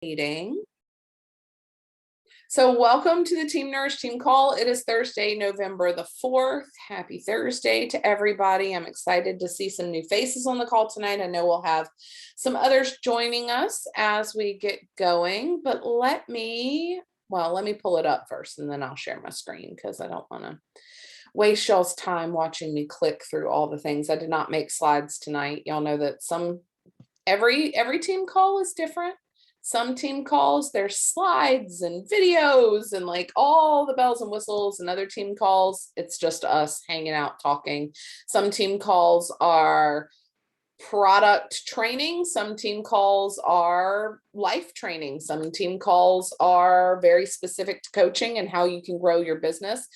Meeting. So welcome to the Team Nourished team call. It is Thursday, November the 4th. Happy Thursday to everybody. I'm excited to see some new faces on the call tonight. I know we'll have some others joining us as we get going, but let me pull it up first and then I'll share my screen because I don't want to waste y'all's time watching me click through all the things. I did not make slides tonight. Y'all know that every team call is different. Some team calls, there's slides and videos and like all the bells and whistles, and other team calls, it's just us hanging out talking. Some team calls are product training. Some team calls are life training. Some team calls are very specific to coaching and how you can grow your business.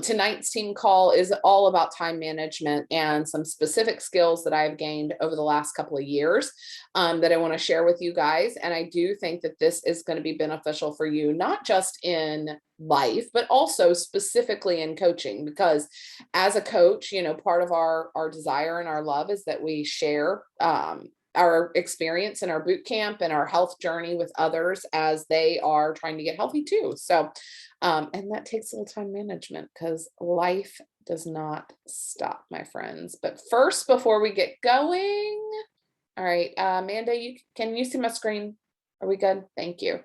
Tonight's team call is all about time management and some specific skills that I've gained over the last couple of years that I want to share with you guys. And I do think that this is going to be beneficial for you, not just in life, but also specifically in coaching, because as a coach, part of our desire and our love is that we share our experience in our boot camp and our health journey with others as they are trying to get healthy too. So, and that takes a little time management because life does not stop, my friends. But first, before we get going, all right, Amanda, can you see my screen? Are we good? Thank you.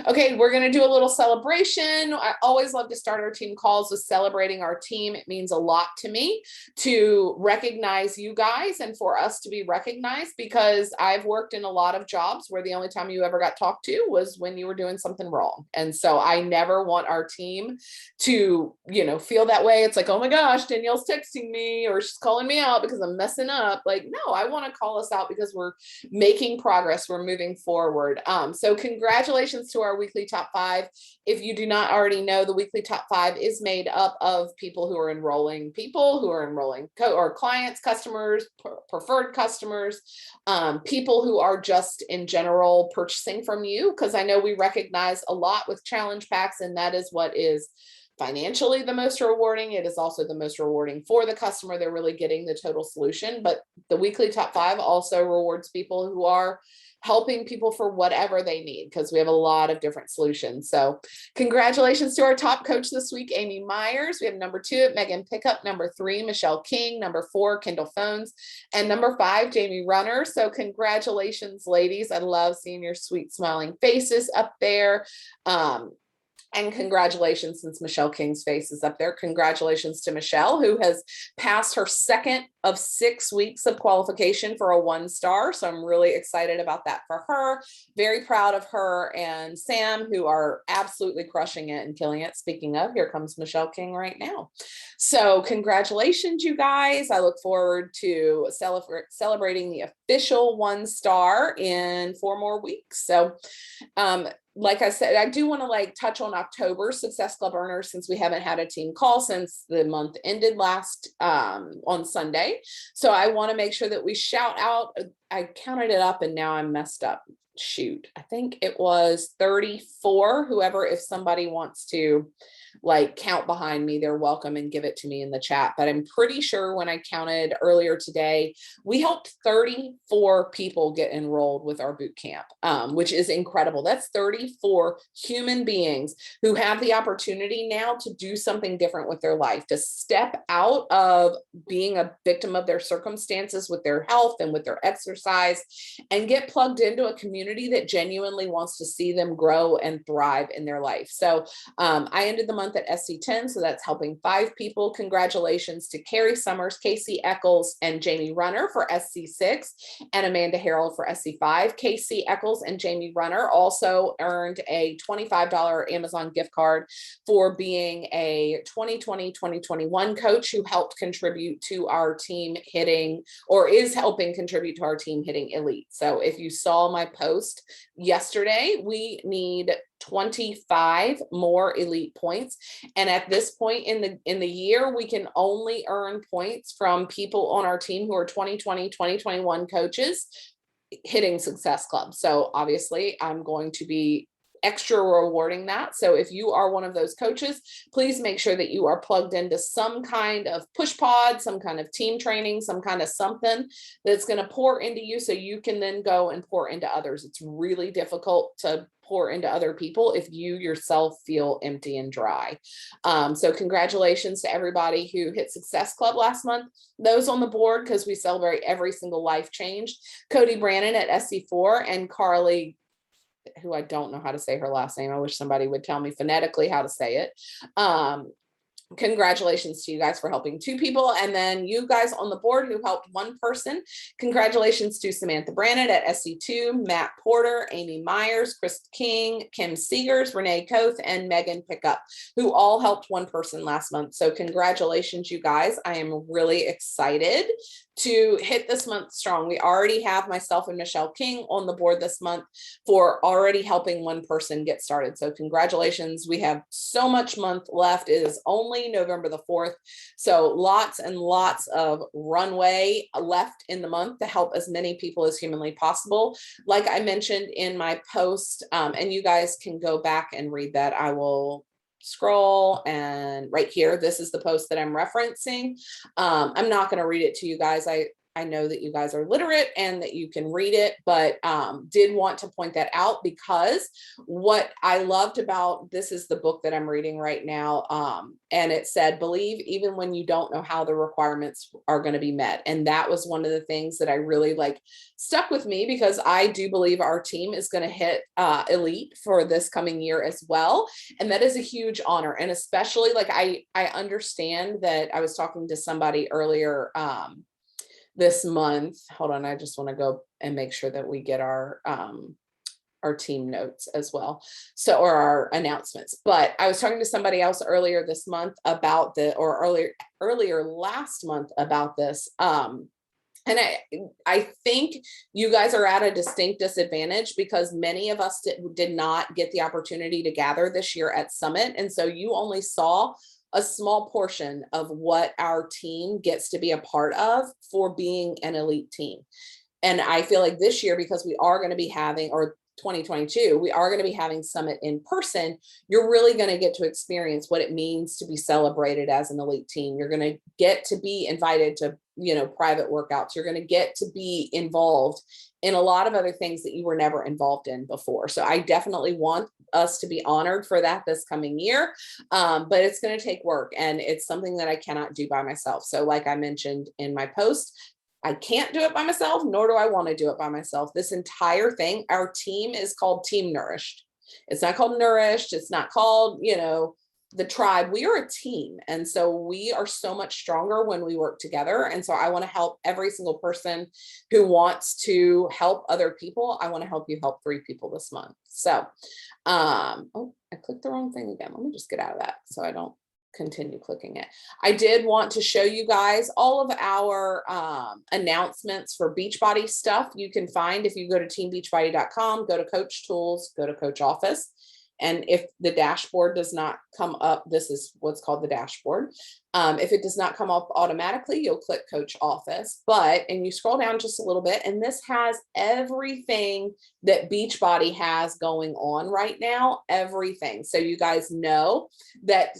Okay, we're going to do a little celebration. I always love to start our team calls with celebrating our team. It means a lot to me to recognize you guys and for us to be recognized, because I've worked in a lot of jobs where the only time you ever got talked to was when you were doing something wrong. And so I never want our team to, feel that way. It's like, oh my gosh, Danielle's texting me or she's calling me out because I'm messing up. Like, no, I want to call us out because we're making progress. We're moving forward. So congratulations to our weekly top 5. If you do not already know, the weekly top 5 is made up of people who are enrolling or clients, customers, preferred customers, people who are just in general purchasing from you. Because I know we recognize a lot with challenge packs, and that is what is financially the most rewarding. It is also the most rewarding for the customer. They're really getting the total solution. But the weekly top 5 also rewards people who are helping people for whatever they need, because we have a lot of different solutions. So congratulations to our top coach this week, Amy Myers. We have number 2, Megan Pickup, number 3, Michelle King, number 4, Kendall Phones, and number 5, Jamie Runner. So congratulations, ladies. I love seeing your sweet smiling faces up there. And congratulations, since Michelle King's face is up there, congratulations to Michelle, who has passed her second of 6 weeks of qualification for a 1-star. So I'm really excited about that for her. Very proud of her and Sam, who are absolutely crushing it and killing it. Speaking of, here comes Michelle King right now. So congratulations, you guys. I look forward to celebrating the official 1-star in 4 more weeks. So, like I said, I do want to touch on October Success Club earners, since we haven't had a team call since the month ended last on Sunday. So I want to make sure that we shout out. I counted it up and now I'm messed up. Shoot, I think it was 34. Whoever, if somebody wants to count behind me, they're welcome and give it to me in the chat. But I'm pretty sure when I counted earlier today, we helped 34 people get enrolled with our boot camp, which is incredible. That's 34 human beings who have the opportunity now to do something different with their life, to step out of being a victim of their circumstances with their health and with their exercise, and get plugged into a community that genuinely wants to see them grow and thrive in their life. So I ended the month at SC10, so that's helping 5 people. Congratulations to Carrie Summers, Casey Eccles, and Jamie Runner for SC6, and Amanda Harrell for SC5. Casey Eccles and Jamie Runner also earned a $25 Amazon gift card for being a 2020-2021 coach who helped contribute to our team hitting, or is helping contribute to our team hitting elite. So if you saw my post yesterday, we need 25 more elite points. And at this point in the year, we can only earn points from people on our team who are 2020, 2021 coaches hitting Success Club. So obviously I'm going to be extra rewarding that. So if you are one of those coaches, please make sure that you are plugged into some kind of push pod, some kind of team training, some kind of something that's going to pour into you so you can then go and pour into others. It's really difficult to pour into other people if you yourself feel empty and dry. So congratulations to everybody who hit Success Club last month. Those on the board, because we celebrate every single life changed. Cody Brannon at SC4 and Carly, who I don't know how to say her last name. I wish somebody would tell me phonetically how to say it. Congratulations to you guys for helping 2 people. And then you guys on the board who helped 1 person. Congratulations to Samantha Brannon at SC2, Matt Porter, Amy Myers, Chris King, Kim Seegers, Renee Koth, and Megan Pickup, who all helped 1 person last month. So congratulations, you guys. I am really excited to hit this month strong. We already have myself and Michelle King on the board this month for already helping 1 person get started. So congratulations. We have so much month left. It is only November the 4th. So lots and lots of runway left in the month to help as many people as humanly possible. Like I mentioned in my post, and you guys can go back and read that. I will scroll, and right here, this is the post that I'm referencing. I'm not going to read it to you guys. I know that you guys are literate and that you can read it, but did want to point that out because what I loved about this is the book that I'm reading right now. And it said, believe even when you don't know how the requirements are going to be met. And that was one of the things that I really stuck with me, because I do believe our team is going to hit elite for this coming year as well. And that is a huge honor. And especially I understand that I was talking to somebody earlier this month. Hold on, I just want to go and make sure that we get our team notes as well. So, or our announcements. But I was talking to somebody else earlier this month about earlier last month about this. And I think you guys are at a distinct disadvantage because many of us did not get the opportunity to gather this year at Summit. And so you only saw a small portion of what our team gets to be a part of for being an elite team. And I feel like this year, because we are going to be having, or 2022, we are going to be having Summit in person, you're really going to get to experience what it means to be celebrated as an elite team. You're going to get to be invited to, private workouts. You're going to get to be involved in a lot of other things that you were never involved in before. So I definitely want us to be honored for that this coming year. But it's going to take work, and it's something that I cannot do by myself. So like I mentioned in my post, I can't do it by myself, nor do I want to do it by myself. This entire thing, our team is called Team Nourished. It's not called Nourished. It's not called, the tribe. We are a team. And so we are so much stronger when we work together. And so I want to help every single person who wants to help other people. I want to help you help 3 people this month. So, oh, I clicked the wrong thing again. Let me just get out of that so I don't continue clicking it. I did want to show you guys all of our announcements for Beachbody stuff. You can find if you go to teambeachbody.com, go to Coach Tools, go to Coach Office. And if the dashboard does not come up, this is what's called the dashboard. If it does not come up automatically, you'll click Coach Office, and you scroll down just a little bit, and this has everything that Beachbody has going on right now, everything. So you guys know that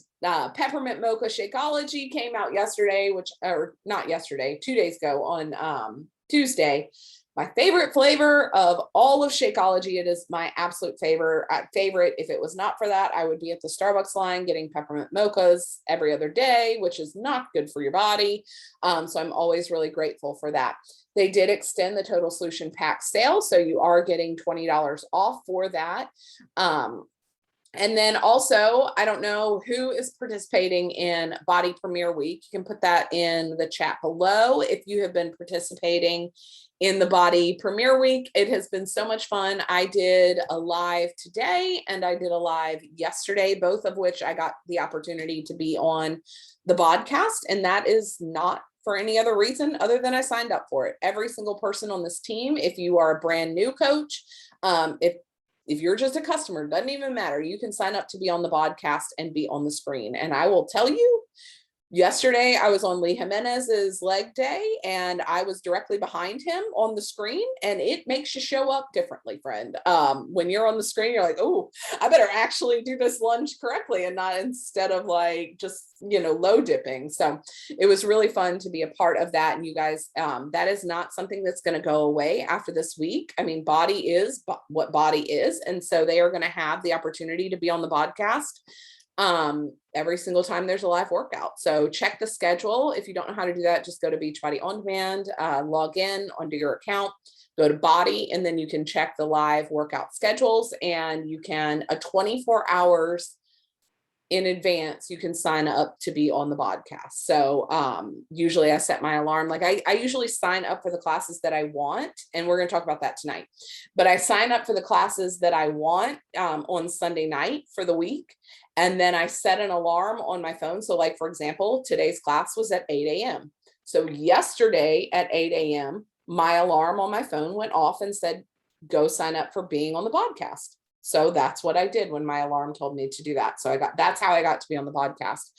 Peppermint Mocha Shakeology came out yesterday, or not yesterday, 2 days ago on Tuesday. My favorite flavor of all of Shakeology. It is my absolute favorite. If it was not for that, I would be at the Starbucks line getting peppermint mochas every other day, which is not good for your body. So I'm always really grateful for that. They did extend the Total Solution Pack sale, so you are getting $20 off for that. And then also, I don't know who is participating in Body Premiere Week. You can put that in the chat below if you have been participating in the Body Premiere Week. It has been so much fun. I did a live today and I did a live yesterday, both of which I got the opportunity to be on the podcast. And that is not for any other reason other than I signed up for it. Every single person on this team, if you are a brand new coach, if you're just a customer, doesn't even matter. You can sign up to be on the podcast and be on the screen. And I will tell you, Yesterday, I was on Lee Jimenez's leg day and I was directly behind him on the screen, and it makes you show up differently, friend. When you're on the screen, you're like, oh, I better actually do this lunge correctly and not instead of like just, low dipping. So it was really fun to be a part of that. And you guys, that is not something that's going to go away after this week. I mean, body is what body is. And so they are going to have the opportunity to be on the podcast every single time there's a live workout. So check the schedule. If you don't know how to do that, just go to Beachbody On Demand, log in onto your account, go to body, and then you can check the live workout schedules, and you can 24 hours in advance, you can sign up to be on the podcast. So usually I set my alarm. Like I usually sign up for the classes that I want, and we're going to talk about that tonight. But I sign up for the classes that I want on Sunday night for the week. And then I set an alarm on my phone. So like, for example, today's class was at 8 a.m. So yesterday at 8 a.m., my alarm on my phone went off and said, go sign up for being on the podcast. So that's what I did when my alarm told me to do that. So that's how I got to be on the podcast.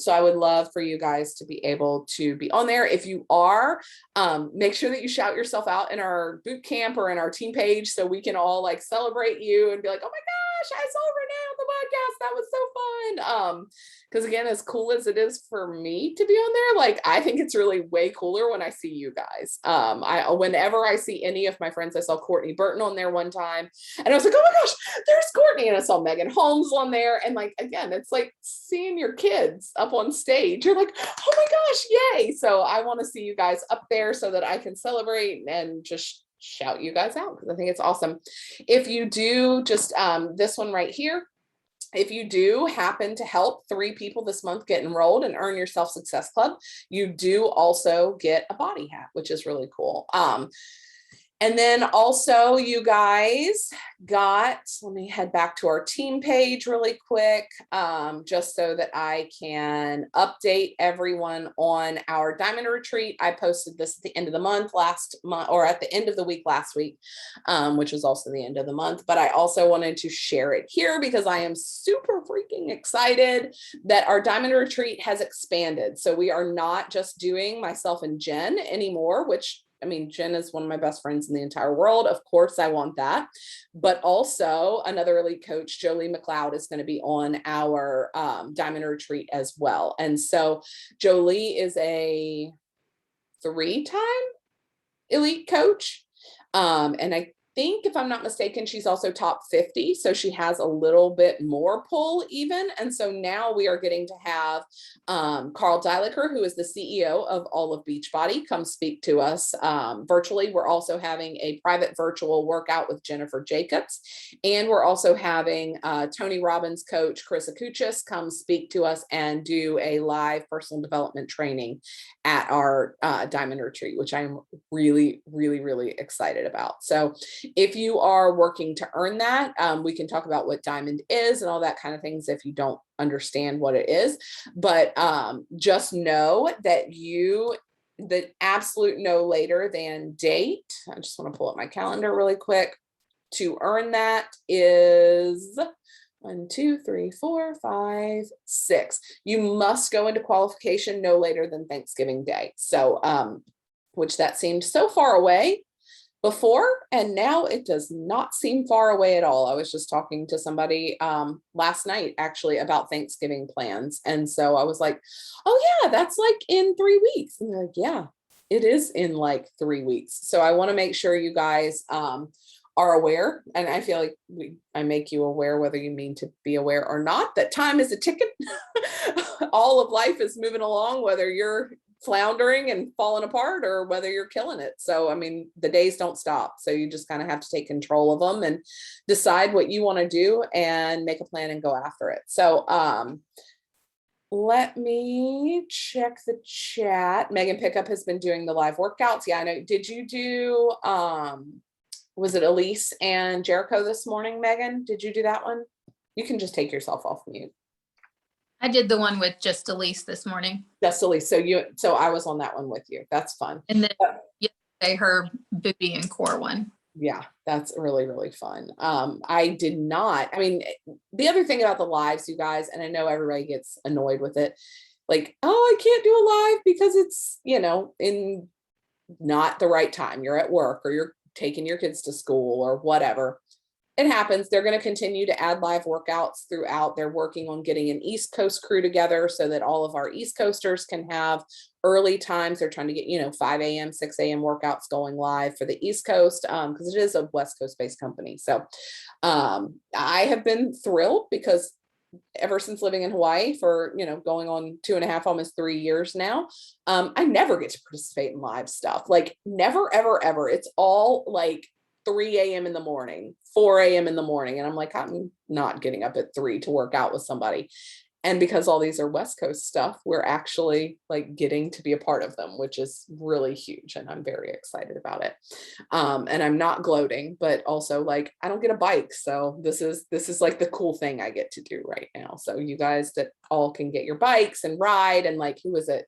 So I would love for you guys to be able to be on there. If you are, make sure that you shout yourself out in our boot camp or in our team page, so we can all like celebrate you and be like, oh my gosh, I saw Renee on the podcast. That was so fun. Because again, as cool as it is for me to be on there, like I think it's really way cooler when I see you guys. Whenever I see any of my friends, I saw Courtney Burton on there one time, and I was like, oh my gosh, there's Courtney. And I saw Megan Holmes on there. And like, again, it's like seeing your kids up on stage. You're like, oh my gosh, yay. So I want to see you guys up there so that I can celebrate and just shout you guys out, because I think it's awesome. If you do just this one right here, if you do happen to help 3 people this month get enrolled and earn your Self Success Club, you do also get a body hat, which is really cool. And then also you guys let me head back to our team page really quick, just so that I can update everyone on our diamond retreat. I posted this at the end of the month last month, or at the end of the week last week, which was also the end of the month. But I also wanted to share it here because I am super freaking excited that our diamond retreat has expanded. So we are not just doing myself and Jen anymore, which I mean, Jen is one of my best friends in the entire world. Of course, I want that. But also another elite coach, Jolie McLeod, is going to be on our diamond retreat as well. And so Jolie is a 3-time elite coach. And I think, if I'm not mistaken, she's also top 50. So she has a little bit more pull even. And so now we are getting to have Carl Deilicher, who is the CEO of all of Beachbody, come speak to us virtually. We're also having a private virtual workout with Jennifer Jacobs. And we're also having Tony Robbins coach, Chris Akuchis, come speak to us and do a live personal development training at our diamond retreat, which I'm really, really, really excited about. So if you are working to earn that, we can talk about what diamond is and all that kind of things if you don't understand what it is. But just know that the absolute no later than date, I just want to pull up my calendar really quick, to earn that is 1, 2, 3, 4, 5, 6. You must go into qualification no later than Thanksgiving Day. So, which that seemed so far away before, and now it does not seem far away at all. I was just talking to somebody last night actually about Thanksgiving plans. And so I was like, oh yeah, that's like in 3 weeks. And they're like, yeah, it is in like 3 weeks. So I want to make sure you guys are aware. And I feel like I make you aware, whether you mean to be aware or not, that time is a ticket. All of life is moving along, whether you're floundering and falling apart or whether you're killing it. So, I mean, the days don't stop. So you just kind of have to take control of them and decide what you want to do and make a plan and go after it. So, let me check the chat. Megan Pickup has been doing the live workouts. Yeah, I know. Did you do, was it Elise and Jericho this morning, Megan? Did you do that one? You can just take yourself off mute. I did the one with just Elise this morning. Just Elise. So I was on that one with you. That's fun. And then yesterday, her booty and core one. Yeah, that's really, really fun. I did not. I mean, the other thing about the lives, you guys, and I know everybody gets annoyed with it. like, oh, I can't do a live because it's, in not the right time. You're at work or you're taking your kids to school or whatever. It happens. They're going to continue to add live workouts throughout. They're working on getting an East Coast crew together so that all of our East Coasters can have early times. They're trying to get, 5 a.m., 6 a.m. workouts going live for the East Coast because it is a West Coast based company. So I have been thrilled because ever since living in Hawaii for, going on 2.5, almost 3 years now, I never get to participate in live stuff. Like never, ever, ever. It's all like 3 a.m. in the morning, 4 a.m. in the morning. And I'm like, I'm not getting up at 3 to work out with somebody. And because all these are West Coast stuff, we're actually like getting to be a part of them, which is really huge. And I'm very excited about it. And I'm not gloating, but also like, I don't get a bike. So this is like the cool thing I get to do right now. So you guys that all can get your bikes and ride, and like, who is it?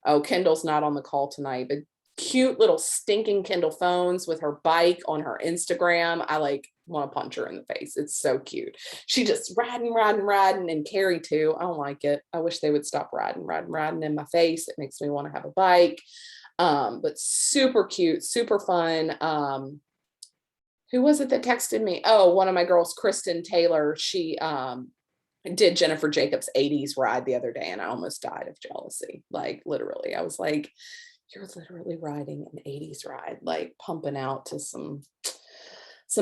Oh, Kendall's not on the call tonight, but cute little stinking Kindle phones with her bike on her Instagram. I like want to punch her in the face. It's so cute. She just riding, and Carrie too. I don't like it. I wish they would stop riding in my face. It makes me want to have a bike. But super cute, super fun. Who was it that texted me? Oh, one of my girls, Kristen Taylor. She did Jennifer Jacobs' 80s ride the other day, and I almost died of jealousy. Like literally, I was like, you're literally riding an 80s ride, like pumping out to some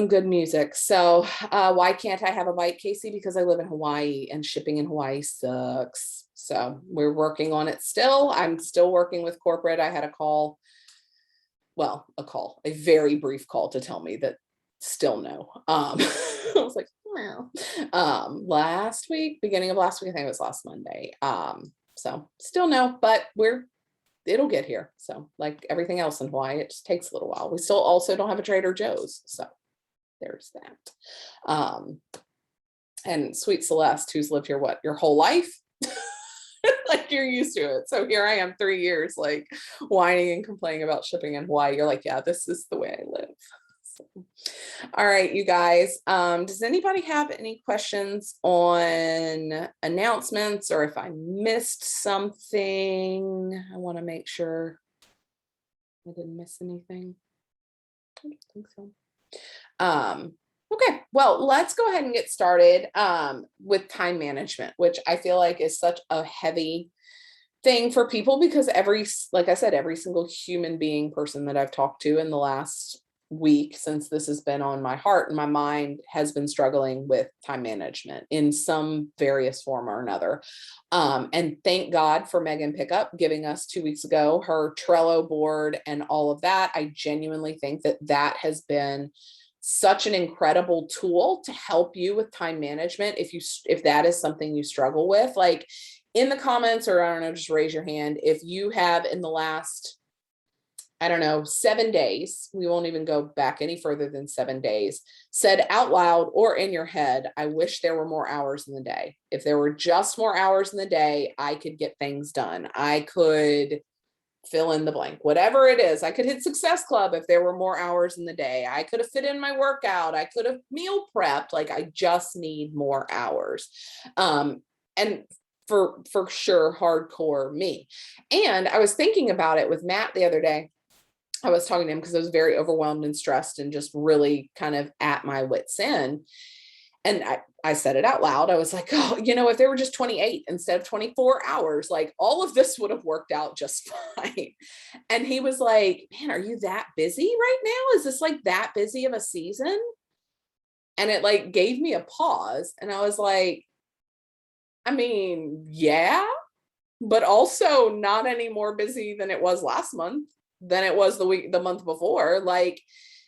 good music. So why can't I have a bike, Casey? Because I live in Hawaii and shipping in Hawaii sucks. So we're working on it still. I'm still working with corporate. I had a call, a very brief call to tell me that still no. I was like, wow. Last week, beginning of last week, I think it was last Monday. So still no, but it'll get here. So like everything else in Hawaii, it just takes a little while. We still also don't have a Trader Joe's. So there's that. And sweet Celeste, who's lived here, your whole life? Like you're used to it. So here I am 3 years, like whining and complaining about shipping in Hawaii. You're like, yeah, this is the way I live. So, all right, you guys. Does anybody have any questions on announcements, or if I missed something? I want to make sure I didn't miss anything. I don't think so. Okay, well, let's go ahead and get started with time management, which I feel like is such a heavy thing for people because like I said, every single human being person that I've talked to in the last week since this has been on my heart and my mind has been struggling with time management in some various form or another. And thank God for Megan Pickup giving us 2 weeks ago her Trello board and all of that. I genuinely think that has been such an incredible tool to help you with time management. If that is something you struggle with, like in the comments, or I don't know, just raise your hand if you have in the last, I don't know, 7 days, we won't even go back any further than 7 days, said out loud or in your head, I wish there were more hours in the day. If there were just more hours in the day, I could get things done. I could fill in the blank, whatever it is. I could hit Success Club if there were more hours in the day. I could have fit in my workout. I could have meal prepped. Like I just need more hours. And for sure, hardcore me. And I was thinking about it with Matt the other day. I was talking to him because I was very overwhelmed and stressed and just really kind of at my wit's end. And I said it out loud. I was like, oh, if there were just 28 instead of 24 hours, like all of this would have worked out just fine. And he was like, man, are you that busy right now? Is this like that busy of a season? And it like gave me a pause. And I was like, I mean, yeah, but also not any more busy than it was last month, than it was the month before. Like,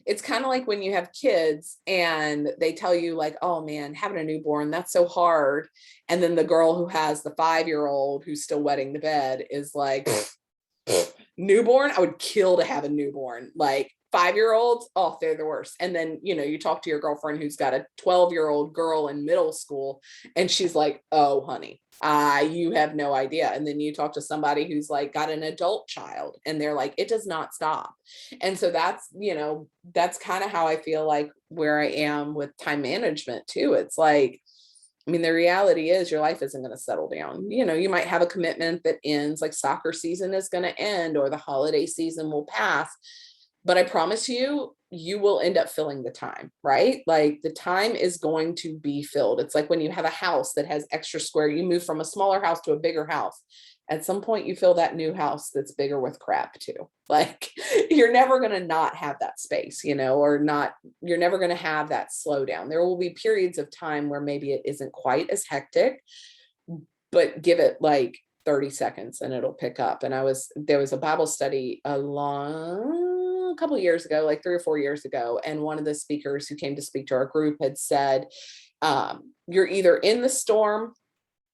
it's kind of like when you have kids and they tell you like, oh man, having a newborn, that's so hard. And then the girl who has the 5-year-old who's still wetting the bed is like, newborn, I would kill to have a newborn. Like 5-year-olds, oh, they're the worst. And then, you talk to your girlfriend who's got a 12-year-old girl in middle school and she's like, oh, honey, you have no idea. And then you talk to somebody who's like got an adult child and they're like, it does not stop. And so that's kind of how I feel like where I am with time management too. It's like, I mean, the reality is your life isn't going to settle down. You know, you might have a commitment that ends, like soccer season is going to end or the holiday season will pass. But I promise you, you will end up filling the time, right? Like the time is going to be filled. It's like when you have a house that has extra square, you move from a smaller house to a bigger house. At some point, you fill that new house that's bigger with crap too. Like you're never going to not have that space, you know, or not, you're never going to have that slowdown. There will be periods of time where maybe it isn't quite as hectic, but give it like 30 seconds and it'll pick up. And there was a Bible study a couple of years ago, like 3 or 4 years ago. And one of the speakers who came to speak to our group had said, you're either in the storm,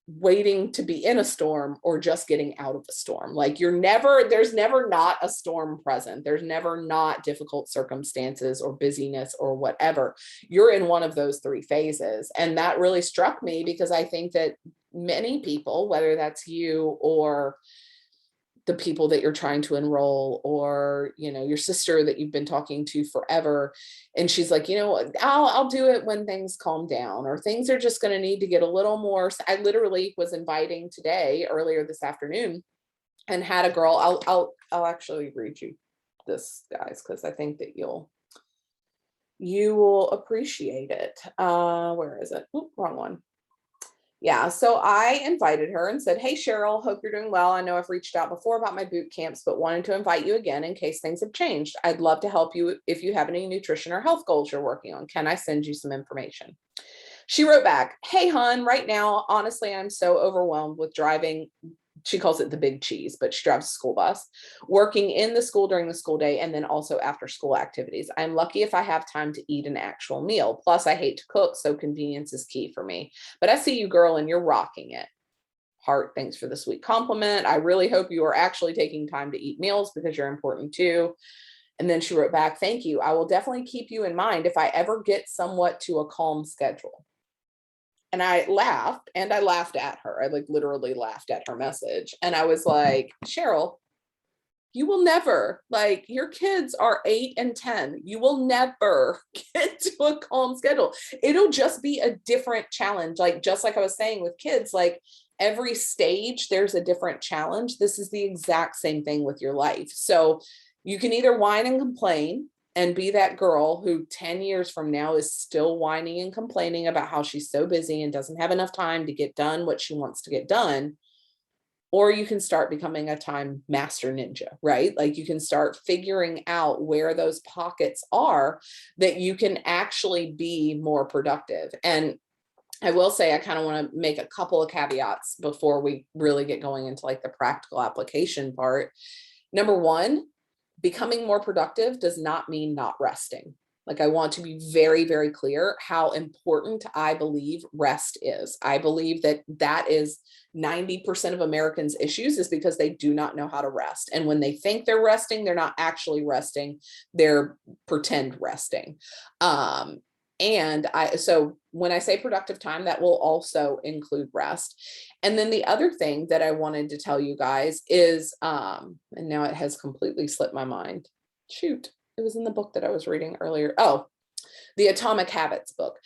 waiting to be in a storm, or just getting out of the storm. Like there's never not a storm present. There's never not difficult circumstances or busyness or whatever. You're in one of those three phases. And that really struck me because I think that many people, whether that's you or the people that you're trying to enroll, or, you know, your sister that you've been talking to forever. And she's like, you know, I'll do it when things calm down, or things are just going to need to get a little more. I literally was inviting today, earlier this afternoon, and had a girl, I'll actually read you this, guys, because I think that you will appreciate it. Where is it? Oop, wrong one. Yeah, so I invited her and said, hey, Cheryl, hope you're doing well. I know I've reached out before about my boot camps, but wanted to invite you again in case things have changed. I'd love to help you if you have any nutrition or health goals you're working on. Can I send you some information? She wrote back, hey, hon, right now, honestly, I'm so overwhelmed with driving. She calls it the big cheese, but she drives a school bus, working in the school during the school day, and then also after school activities. I'm lucky if I have time to eat an actual meal. Plus, I hate to cook, so convenience is key for me. But I see you, girl, and you're rocking it. Heart, thanks for the sweet compliment. I really hope you are actually taking time to eat meals because you're important too. And then she wrote back, thank you. I will definitely keep you in mind if I ever get somewhat to a calm schedule. And I laughed, and I laughed at her. I like literally laughed at her message. And I was like, Cheryl, you will never, like, your kids are 8 and 10. You will never get to a calm schedule. It'll just be a different challenge. Like, just like I was saying with kids, like every stage, there's a different challenge. This is the exact same thing with your life. So you can either whine and complain and be that girl who 10 years from now is still whining and complaining about how she's so busy and doesn't have enough time to get done what she wants to get done. Or you can start becoming a time master ninja, right? Like you can start figuring out where those pockets are that you can actually be more productive. And I will say, I kind of want to make a couple of caveats before we really get going into like the practical application part. Number one, becoming more productive does not mean not resting. Like I want to be very, very clear how important I believe rest is. I believe that is 90% of Americans' issues is because they do not know how to rest. And when they think they're resting, they're not actually resting. They're pretend resting. So when I say productive time, that will also include rest. And then the other thing that I wanted to tell you guys is, and now it has completely slipped my mind. Shoot, it was in the book that I was reading earlier. Oh, the Atomic Habits book.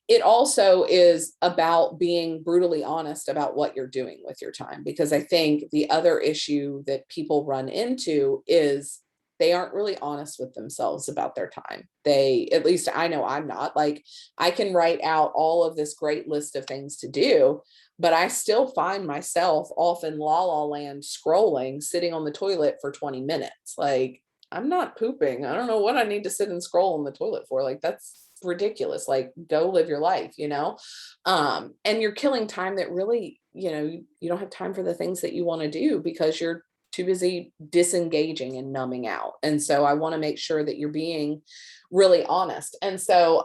It also is about being brutally honest about what you're doing with your time, because I think the other issue that people run into is they aren't really honest with themselves about their time. At least I know I'm not. Like I can write out all of this great list of things to do, but I still find myself off in la la land scrolling, sitting on the toilet for 20 minutes. Like I'm not pooping. I don't know what I need to sit and scroll on the toilet for. Like that's ridiculous. Like go live your life, you know? And you're killing time that really, you know, you don't have time for the things that you want to do because you're too busy disengaging and numbing out. And so I want to make sure that you're being really honest. And so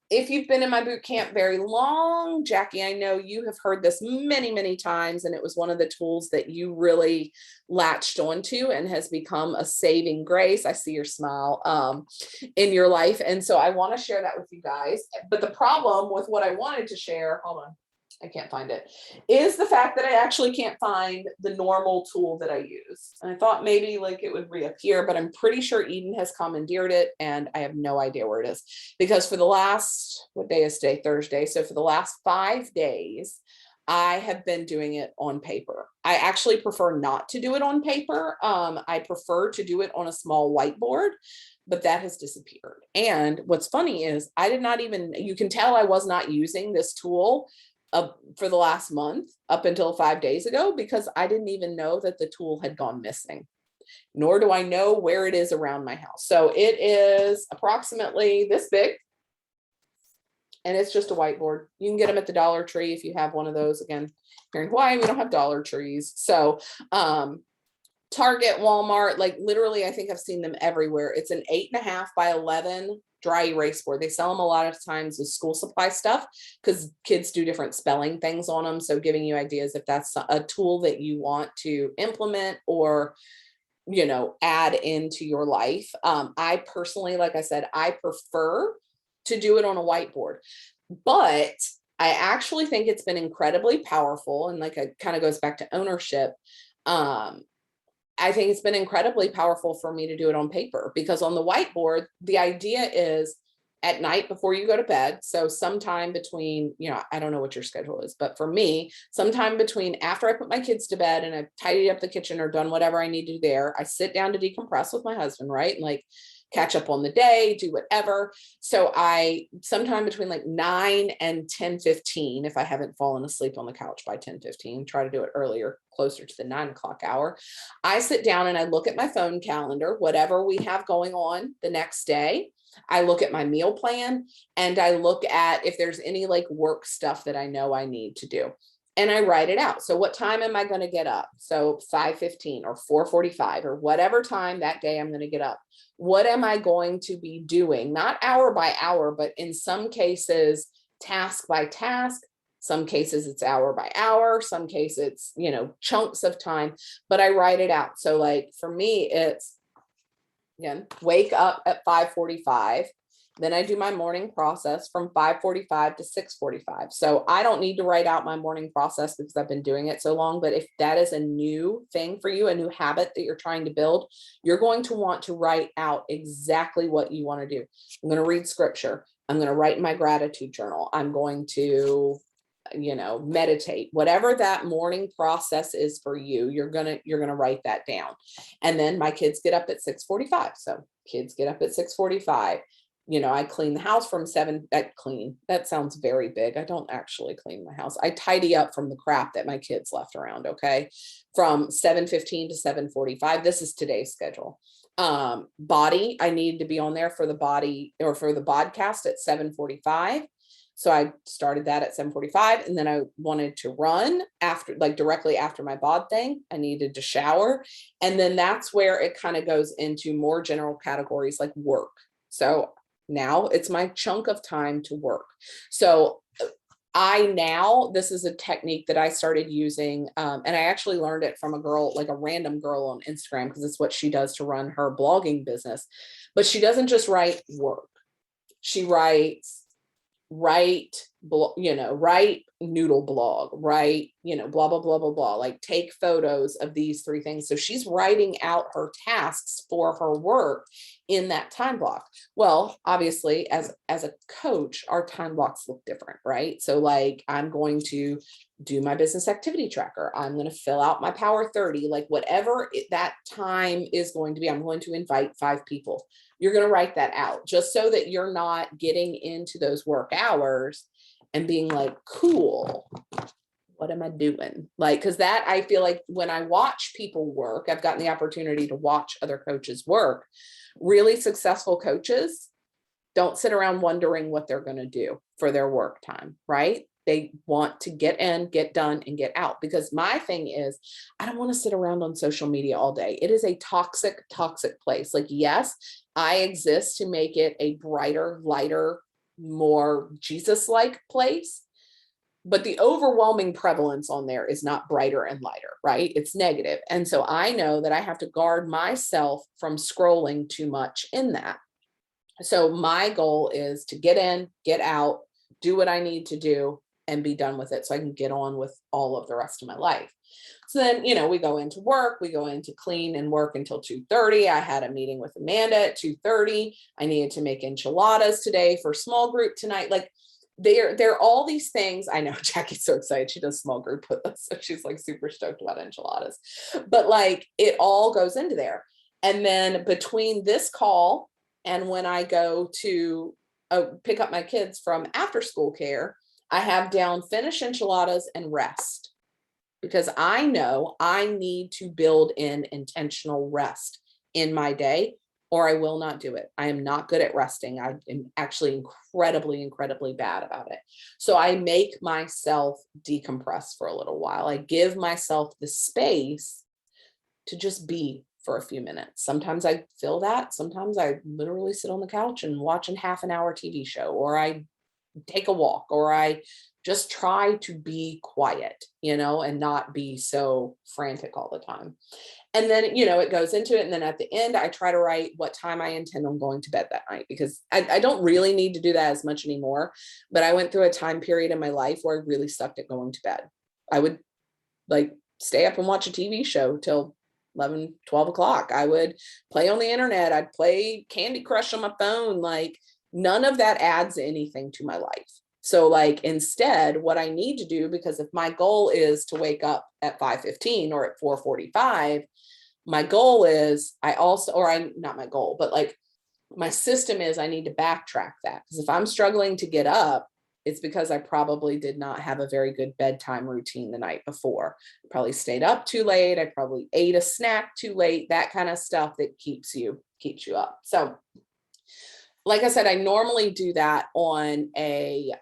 if you've been in my boot camp very long, Jackie, I know you have heard this many, many times, and it was one of the tools that you really latched onto and has become a saving grace. I see your smile in your life. And so I want to share that with you guys. But the problem with what I wanted to share, hold on. I can't find it, is the fact that I actually can't find the normal tool that I use. And I thought maybe like it would reappear, but I'm pretty sure Eden has commandeered it and I have no idea where it is. Because for the last, what day is today? Thursday. So for the last 5 days, I have been doing it on paper. I actually prefer not to do it on paper. I prefer to do it on a small whiteboard, but that has disappeared. And what's funny is I did not even, you can tell I was not using this tool for the last month up until 5 days ago, because I didn't even know that the tool had gone missing, nor do I know where it is around my house. So it is approximately this big. And it's just a whiteboard. You can get them at the Dollar Tree if you have one of those. Again, here in Hawaii, we don't have Dollar Trees. So Target, Walmart, like literally, I think I've seen them everywhere. It's an 8.5 by 11 dry erase board. They sell them a lot of times with school supply stuff because kids do different spelling things on them. So giving you ideas if that's a tool that you want to implement or, you know, add into your life. I personally, like I said, I prefer to do it on a whiteboard, but I actually think it's been incredibly powerful. And like, it kind of goes back to ownership. I think it's been incredibly powerful for me to do it on paper, because on the whiteboard, the idea is at night before you go to bed. So sometime between, you know, I don't know what your schedule is, but for me, sometime between after I put my kids to bed and I've tidied up the kitchen or done whatever I need to do there, I sit down to decompress with my husband, right? And like catch up on the day, do whatever. So I sometime between like 9 and 10:15, if I haven't fallen asleep on the couch by 10:15, try to do it earlier, closer to the 9 o'clock hour. I sit down and I look at my phone calendar, whatever we have going on the next day. I look at my meal plan and I look at if there's any like work stuff that I know I need to do. And I write it out. So what time am I going to get up? So 5:15 or 4:45 or whatever time that day I'm going to get up. What am I going to be doing? Not hour by hour, but in some cases, task by task. Some cases it's hour by hour. Some cases it's, you know, chunks of time, but I write it out. So like for me, it's, again, wake up at 5:45. Then I do my morning process from 5:45 to 6:45. So I don't need to write out my morning process because I've been doing it so long. But if that is a new thing for you, a new habit that you're trying to build, you're going to want to write out exactly what you want to do. I'm going to read scripture. I'm going to write in my gratitude journal. I'm going to, you know, meditate, whatever that morning process is for you, you're going to write that down. And then my kids get up at 6:45. So kids get up at 6:45. You know, I clean the house from 7, that sounds very big. I don't actually clean my house. I tidy up from the crap that my kids left around. Okay. From 7:15 to 7:45. This is today's schedule. Body, I need to be on there for the body or for the podcast at 7:45. So I started that at 7:45, and then I wanted to run after, like directly after my bod thing. I needed to shower. And then that's where it kind of goes into more general categories like work. So now it's my chunk of time to work. So this is a technique that I started using. And I actually learned it from a girl, like a random girl on Instagram, because it's what she does to run her blogging business. But she doesn't just write work. She writes write noodle blog, write, blah, blah, blah, blah, blah, like take photos of these 3 things. So she's writing out her tasks for her work in that time block. Well, obviously as a coach, our time blocks look different, right? So like, I'm going to do my business activity tracker. I'm going to fill out my power 30, like whatever that time is going to be. I'm going to invite 5 people. You're going to write that out just so that you're not getting into those work hours and being like, cool, what am I doing? Like, because that, I feel like when I watch people work, I've gotten the opportunity to watch other coaches work. Really successful coaches don't sit around wondering what they're going to do for their work time, right? They want to get in, get done, and get out. Because my thing is, I don't want to sit around on social media all day. It is a toxic, toxic place. Like, yes, I exist to make it a brighter, lighter, more Jesus-like place. But the overwhelming prevalence on there is not brighter and lighter, right? It's negative. And so I know that I have to guard myself from scrolling too much in that. So my goal is to get in, get out, do what I need to do, and be done with it so I can get on with all of the rest of my life. So then, we go into work, we go into clean and work until 2:30. I had a meeting with Amanda at 2:30. I needed to make enchiladas today for small group tonight. Like they're all these things. I know Jackie's so excited. She does small group with us. So she's like super stoked about enchiladas, but like it all goes into there. And then between this call and when I go to pick up my kids from after school care, I have down finish enchiladas and rest, because I know I need to build in intentional rest in my day or I will not do it. I am not good at resting. I am actually incredibly bad about it. So I make myself decompress for a little while. I give myself the space to just be for a few minutes. Sometimes I feel that. Sometimes I literally sit on the couch and watch a half an hour TV show, or I take a walk, or I just try to be quiet, and not be so frantic all the time. And then, it goes into it. And then at the end, I try to write what time I intend on going to bed that night, because I don't really need to do that as much anymore. But I went through a time period in my life where I really sucked at going to bed. I would like stay up and watch a TV show till 11, 12 o'clock. I would play on the internet. I'd play Candy Crush on my phone. Like none of that adds anything to my life. So like instead, what I need to do, because if my goal is to wake up at 5:15 or at 4:45, my goal is not my goal, but like my system is I need to backtrack that. Because if I'm struggling to get up, it's because I probably did not have a very good bedtime routine the night before. I probably stayed up too late. I probably ate a snack too late, that kind of stuff that keeps you up. So like I said, I normally do that on a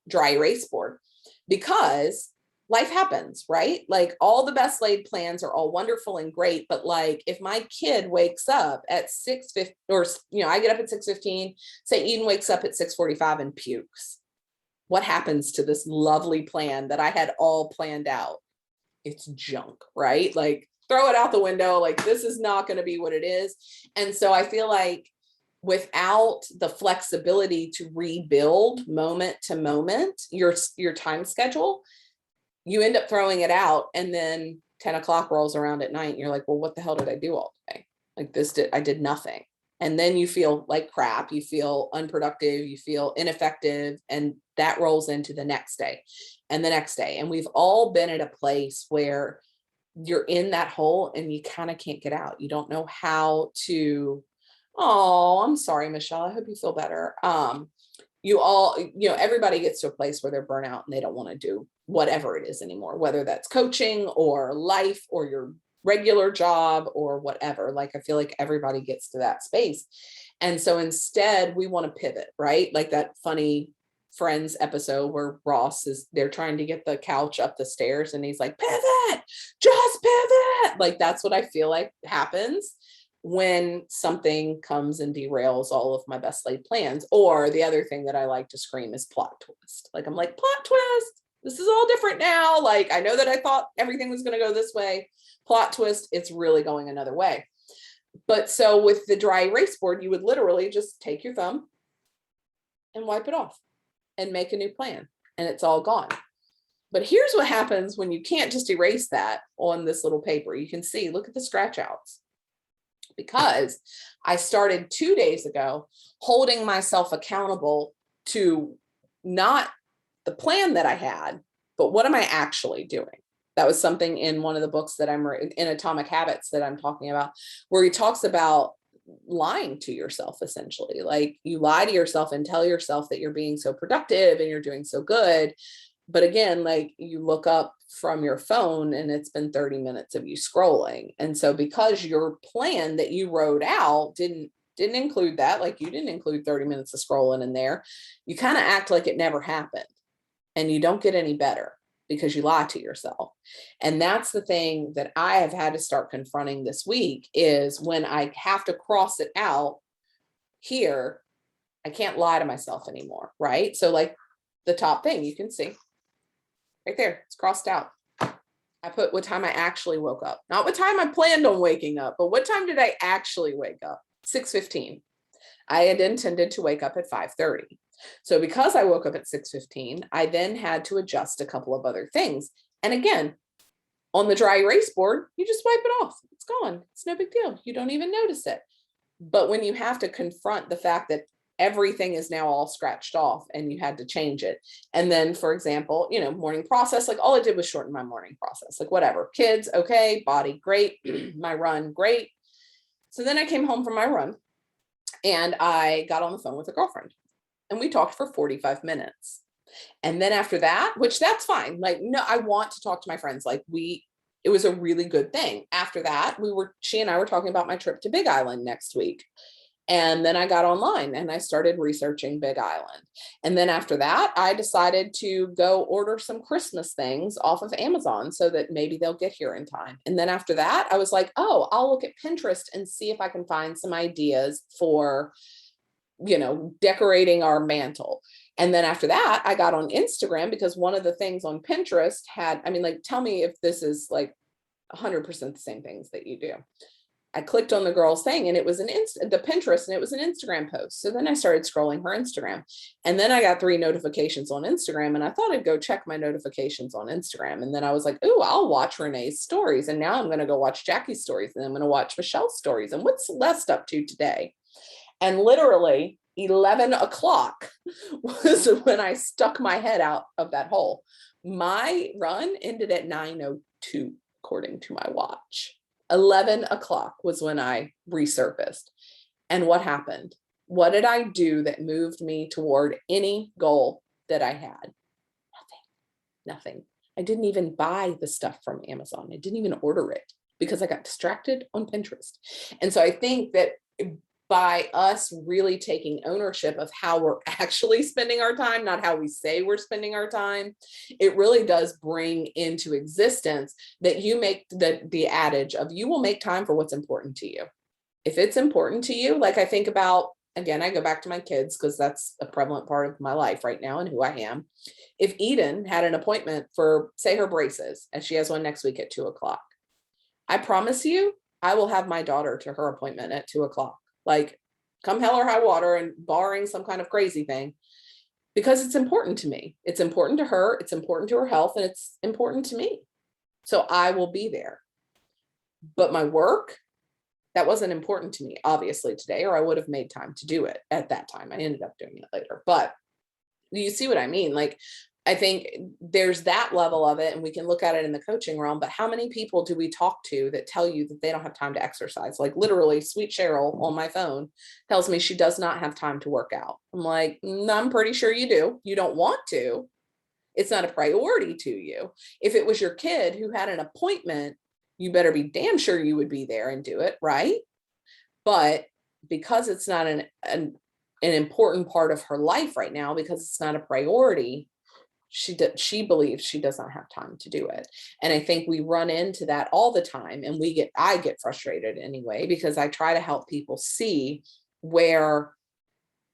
dry erase board, because life happens, right? Like all the best laid plans are all wonderful and great, but like if my kid wakes up at 6:50, or I get up at 6:15, say Eden wakes up at 6:45 and pukes, what happens to this lovely plan that I had all planned out? It's junk, right? Like throw it out the window. Like this is not going to be what it is. And so I feel like without the flexibility to rebuild moment to moment your time schedule, you end up throwing it out. And then 10 o'clock rolls around at night and you're like, well, what the hell did I do all day? Like I did nothing. And then you feel like crap, you feel unproductive, you feel ineffective, and that rolls into the next day and the next day. And we've all been at a place where you're in that hole and you kind of can't get out. You don't know how to. Oh, I'm sorry, Michelle. I hope you feel better. Everybody gets to a place where they're burnt out and they don't want to do whatever it is anymore, whether that's coaching or life or your regular job or whatever. Like, I feel like everybody gets to that space. And so instead we want to pivot, right? Like that funny Friends episode where they're trying to get the couch up the stairs and he's like, pivot, just pivot. Like, that's what I feel like happens when something comes and derails all of my best laid plans. Or the other thing that I like to scream is plot twist. Like, I'm like, plot twist, this is all different now. Like, I know that I thought everything was going to go this way. Plot twist, it's really going another way. But so with the dry erase board, you would literally just take your thumb and wipe it off and make a new plan, and it's all gone. But here's what happens when you can't just erase that on this little paper. You can see, look at the scratch outs. Because I started 2 days ago holding myself accountable to not the plan that I had, but what am I actually doing? That was something in one of the books that I'm in Atomic Habits that I'm talking about, where he talks about lying to yourself, essentially. Like, you lie to yourself and tell yourself that you're being so productive and you're doing so good. But again, like, you look up from your phone and it's been 30 minutes of you scrolling. And so because your plan that you wrote out didn't include that, like you didn't include 30 minutes of scrolling in there, you kind of act like it never happened, and you don't get any better because you lie to yourself. And that's the thing that I have had to start confronting this week, is when I have to cross it out here, I can't lie to myself anymore, right? So like the top thing you can see right there, it's crossed out. I put what time I actually woke up, not what time I planned on waking up, but what time did I actually wake up? 6:15. I had intended to wake up at 5:30. So because I woke up at 6:15, I then had to adjust a couple of other things. And again, on the dry erase board, you just wipe it off. It's gone. It's no big deal. You don't even notice it. But when you have to confront the fact that everything is now all scratched off and you had to change it. And then, for example, morning process, like all I did was shorten my morning process, like whatever. Kids, okay. Body, great. My run, great. So then I came home from my run and I got on the phone with a girlfriend and we talked for 45 minutes. And then after that, which that's fine. Like, no, I want to talk to my friends. Like it was a really good thing. After that, she and I were talking about my trip to Big Island next week. And then I got online and I started researching Big Island. And then after that, I decided to go order some Christmas things off of Amazon so that maybe they'll get here in time. And then after that, I was like, oh, I'll look at Pinterest and see if I can find some ideas for, decorating our mantle. And then after that, I got on Instagram because one of the things on Pinterest tell me if this is like 100% the same things that you do. I clicked on the girl's thing and it was the Pinterest and it was an Instagram post. So then I started scrolling her Instagram and then I got 3 notifications on Instagram and I thought I'd go check my notifications on Instagram. And then I was like, oh, I'll watch Renee's stories. And now I'm going to go watch Jackie's stories and I'm going to watch Michelle's stories. And what's Celeste up to today? And literally 11 o'clock was when I stuck my head out of that hole. My run ended at 9:02, according to my watch. 11 o'clock was when I resurfaced. And what happened? What did I do that moved me toward any goal that I had? Nothing. I didn't even buy the stuff from Amazon. I didn't even order it because I got distracted on Pinterest. And so I think that by us really taking ownership of how we're actually spending our time, not how we say we're spending our time, it really does bring into existence that you make the adage of you will make time for what's important to you. If it's important to you, like I think about, again, I go back to my kids because that's a prevalent part of my life right now and who I am. If Eden had an appointment for, say, her braces, and she has one next week at 2:00, I promise you, I will have my daughter to her appointment at 2:00. Like, come hell or high water, and barring some kind of crazy thing, because it's important to me. It's important to her. It's important to her health, and it's important to me. So I will be there. But my work, that wasn't important to me, obviously, today, or I would have made time to do it at that time. I ended up doing it later. But you see what I mean? Like, I think there's that level of it, and we can look at it in the coaching realm, but how many people do we talk to that tell you that they don't have time to exercise? Like literally, sweet Cheryl on my phone tells me she does not have time to work out. I'm like, I'm pretty sure you do. You don't want to. It's not a priority to you. If it was your kid who had an appointment, you better be damn sure you would be there and do it, right? But because it's not an important part of her life right now, because it's not a priority, she believes she does not have time to do it. And I think we run into that all the time, and I get frustrated anyway, because I try to help people see where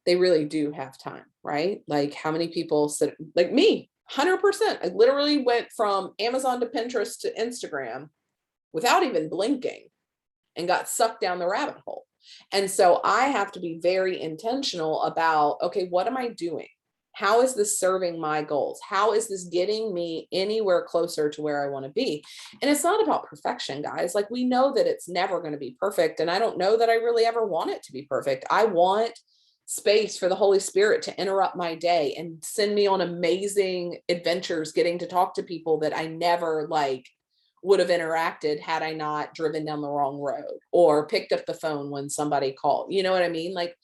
they really do have time, right? Like how many people sit like me, 100%. I literally went from Amazon to Pinterest to Instagram without even blinking and got sucked down the rabbit hole. And so I have to be very intentional about, okay, what am I doing? How is this serving my goals? How is this getting me anywhere closer to where I want to be? And it's not about perfection, guys. Like we know that it's never going to be perfect. And I don't know that I really ever want it to be perfect. I want space for the Holy Spirit to interrupt my day and send me on amazing adventures, getting to talk to people that I never would have interacted had I not driven down the wrong road or picked up the phone when somebody called. You know what I mean? Like,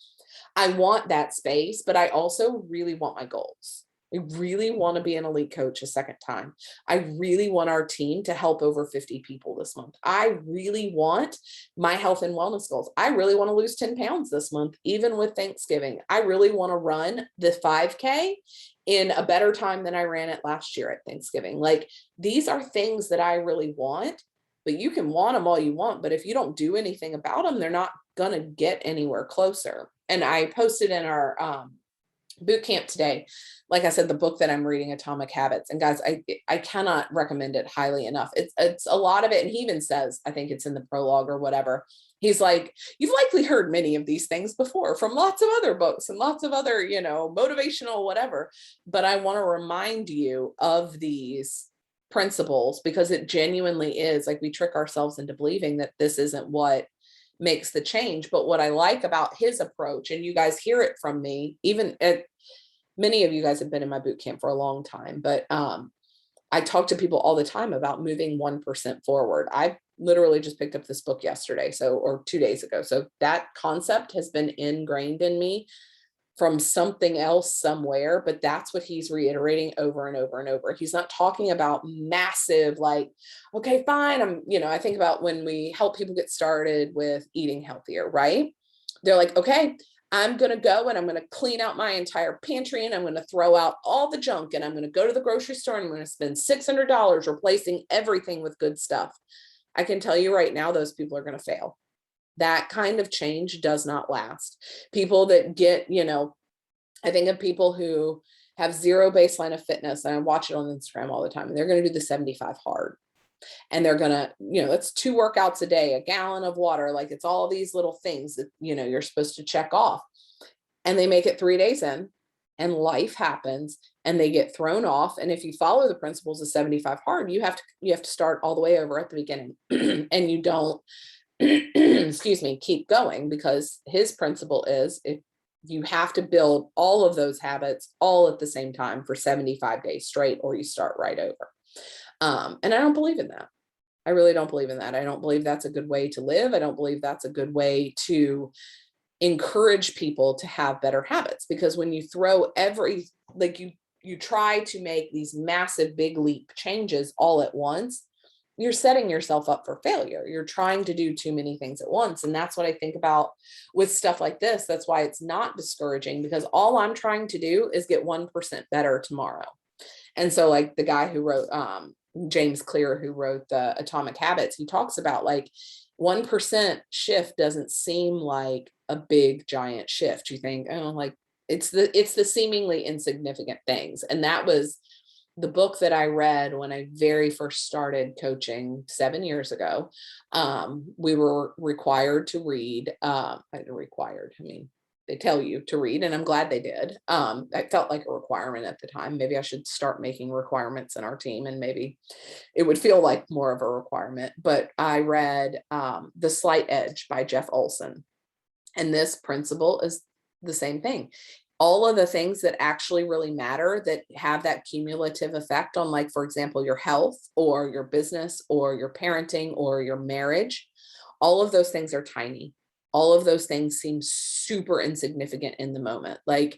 I want that space, but I also really want my goals. I really want to be an elite coach a second time. I really want our team to help over 50 people this month. I really want my health and wellness goals. I really want to lose 10 pounds this month, even with Thanksgiving. I really want to run the 5K in a better time than I ran it last year at Thanksgiving. Like these are things that I really want, but you can want them all you want. But if you don't do anything about them, they're not going to get anywhere closer. And I posted in our boot camp today. Like I said, the book that I'm reading, Atomic Habits, and guys, I cannot recommend it highly enough. It's a lot of it. And he even says, I think it's in the prologue or whatever. He's like, you've likely heard many of these things before from lots of other books and lots of other, motivational, whatever. But I want to remind you of these principles because it genuinely is like we trick ourselves into believing that this isn't what makes the change. But what I like about his approach, and you guys hear it from me, even at many of you guys have been in my boot camp for a long time, but I talk to people all the time about moving 1% forward. I literally just picked up this book yesterday, or 2 days ago. So that concept has been ingrained in me from something else somewhere, but that's what he's reiterating over and over and over. He's not talking about massive, like, okay, fine. I think about when we help people get started with eating healthier, right? They're like, okay, I'm going to go and I'm going to clean out my entire pantry and I'm going to throw out all the junk and I'm going to go to the grocery store and I'm going to spend $600 replacing everything with good stuff. I can tell you right now, those people are going to fail. That kind of change does not last. People that get, I think of people who have zero baseline of fitness, and I watch it on Instagram all the time, and they're going to do the 75 hard. And they're going to, that's 2 workouts a day, a gallon of water. Like it's all these little things that, you're supposed to check off. And they make it 3 days in and life happens and they get thrown off. And if you follow the principles of 75 hard, you have to start all the way over at the beginning and you don't, excuse me, keep going, because his principle is if you have to build all of those habits all at the same time for 75 days straight, or you start right over. And I don't believe in that. I really don't believe in that. I don't believe that's a good way to live. I don't believe that's a good way to encourage people to have better habits, because when you throw you try to make these massive big leap changes all at once, you're setting yourself up for failure. You're trying to do too many things at once. And that's what I think about with stuff like this. That's why it's not discouraging, because all I'm trying to do is get 1% better tomorrow. And so like the guy who wrote, James Clear, who wrote the Atomic Habits, he talks about like 1% shift doesn't seem like a big giant shift. You think, oh, like it's the seemingly insignificant things. And that was the book that I read when I very first started coaching 7 years ago. We were required to read, they tell you to read, and I'm glad they did. It felt like a requirement at the time. Maybe I should start making requirements in our team and maybe it would feel like more of a requirement. But I read The Slight Edge by Jeff Olson. And this principle is the same thing. All of the things that actually really matter, that have that cumulative effect on, like, for example, your health or your business or your parenting or your marriage, all of those things are tiny. All of those things seem super insignificant in the moment. Like,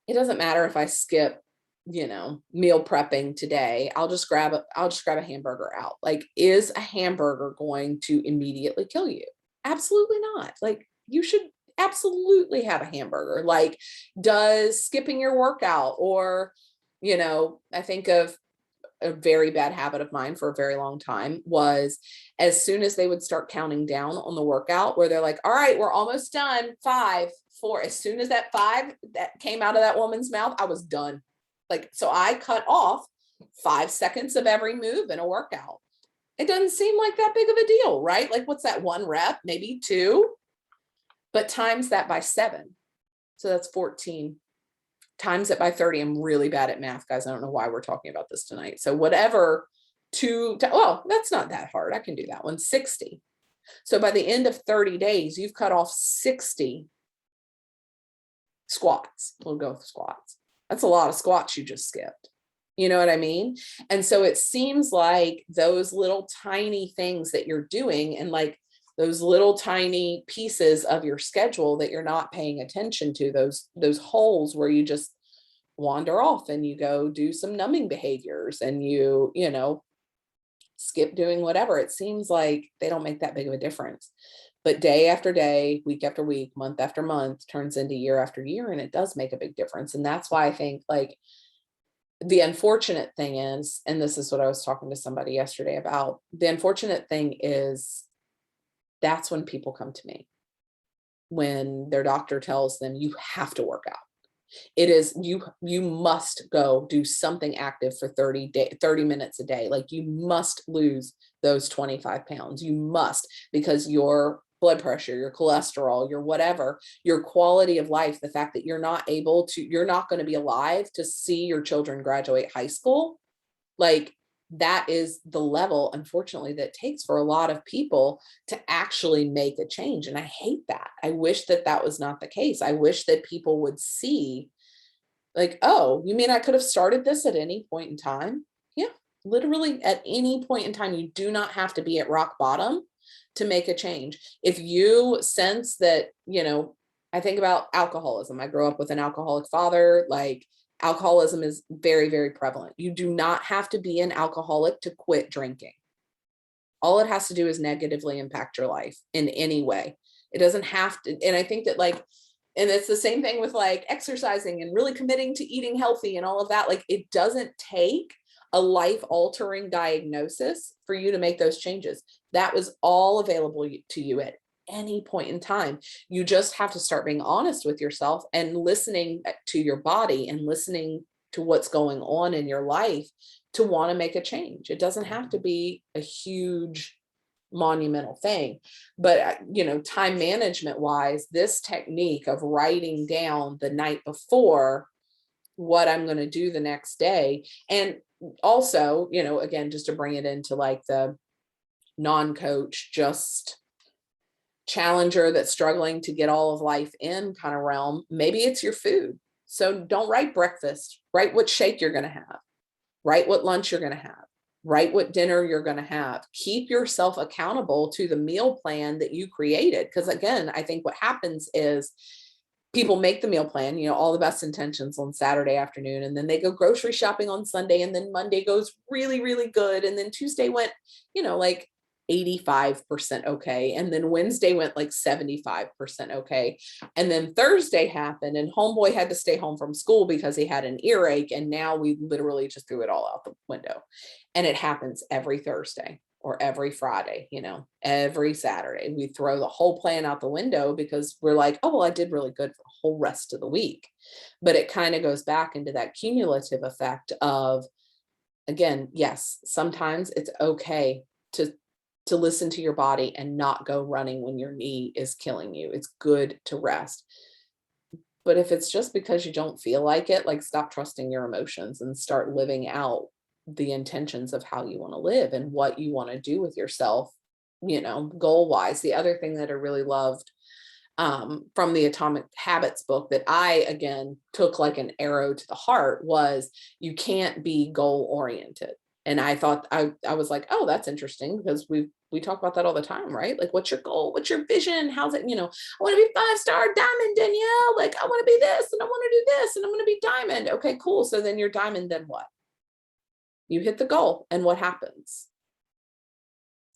it doesn't matter if I skip, meal prepping today. I'll just grab a hamburger out. Like, is a hamburger going to immediately kill you? Absolutely not. Like, you should absolutely have a hamburger. Like, does skipping your workout, or, I think of a very bad habit of mine for a very long time was, as soon as they would start counting down on the workout, where they're like, all right, we're almost done, 5, 4, as soon as that 5 that came out of that woman's mouth, I was done. Like, so I cut off 5 seconds of every move in a workout. It doesn't seem like that big of a deal, right? Like, what's that, 1 rep, maybe 2, but times that by 7. So that's 14. Times it by 30. I'm really bad at math, guys. I don't know why we're talking about this tonight. So whatever, well, that's not that hard. I can do that one. 60. So by the end of 30 days, you've cut off 60 squats. We'll go with squats. That's a lot of squats you just skipped. You know what I mean? And so it seems like those little tiny things that you're doing, and like those little tiny pieces of your schedule that you're not paying attention to, those holes where you just wander off and you go do some numbing behaviors and you skip doing whatever. It seems like they don't make that big of a difference. But day after day, week after week, month after month turns into year after year, and it does make a big difference. And that's why I think, like, the unfortunate thing is, and this is what I was talking to somebody yesterday about, the unfortunate thing is that's when people come to me, when their doctor tells them you have to work out. It is, you must go do something active for 30 minutes a day. Like you must lose those 25 pounds. You must, because your blood pressure, your cholesterol, your whatever, your quality of life, the fact that you're not going to be alive to see your children graduate high school, like that is the level, unfortunately, that takes for a lot of people to actually make a change. And I hate that. I wish that that was not the case. I wish that people would see, like, oh, you mean I could have started this at any point in time? Yeah, literally at any point in time. You do not have to be at rock bottom to make a change. If you sense that, I think about alcoholism. I grew up with an alcoholic father. Like, alcoholism is very, very prevalent. You do not have to be an alcoholic to quit drinking. All it has to do is negatively impact your life in any way. It doesn't have to. And I think that, like, and it's the same thing with like exercising and really committing to eating healthy and all of that. Like, it doesn't take a life altering diagnosis for you to make those changes. That was all available to you at any point in time. You just have to start being honest with yourself and listening to your body and listening to what's going on in your life to want to make a change. It doesn't have to be a huge monumental thing, but time management wise, this technique of writing down the night before what I'm going to do the next day, and also, again, just to bring it into like the non-coach, just challenger that's struggling to get all of life in kind of realm, maybe it's your food. So don't write breakfast, write what shake you're going to have, write what lunch you're going to have, write what dinner you're going to have. Keep yourself accountable to the meal plan that you created. Because again, I think what happens is people make the meal plan, all the best intentions on Saturday afternoon, and then they go grocery shopping on Sunday, and then Monday goes really, really good. And then Tuesday went, like 85% okay. And then Wednesday went like 75% okay. And then Thursday happened and homeboy had to stay home from school because he had an earache. And now we literally just threw it all out the window. And it happens every Thursday or every Friday, every Saturday. We throw the whole plan out the window because we're like, oh, well, I did really good for the whole rest of the week. But it kind of goes back into that cumulative effect of, again, yes, sometimes it's okay to listen to your body and not go running when your knee is killing you. It's good to rest. But if it's just because you don't feel like it, like, stop trusting your emotions and start living out the intentions of how you want to live and what you want to do with yourself, goal wise. The other thing that I really loved from the Atomic Habits book that I, again, took like an arrow to the heart was, you can't be goal oriented. And I thought, I was like, oh, that's interesting, because we talk about that all the time, right? Like, what's your goal? What's your vision? How's it, I want to be 5-star diamond, Danielle. Like, I want to be this and I want to do this and I'm going to be diamond. Okay, cool. So then you're diamond, then what? You hit the goal, and what happens?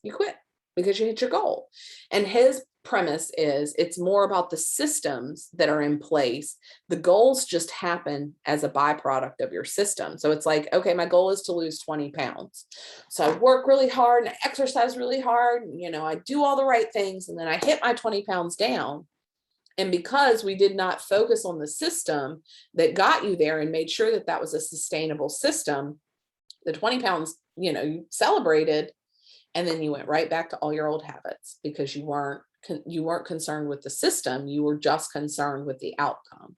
You quit because you hit your goal. And his premise is, it's more about the systems that are in place. The goals just happen as a byproduct of your system. So it's like, okay, my goal is to lose 20 pounds. So I work really hard and I exercise really hard. And, I do all the right things. And then I hit my 20 pounds down. And because we did not focus on the system that got you there and made sure that that was a sustainable system, the 20 pounds, you celebrated, and then you went right back to all your old habits because you weren't concerned with the system. You were just concerned with the outcome.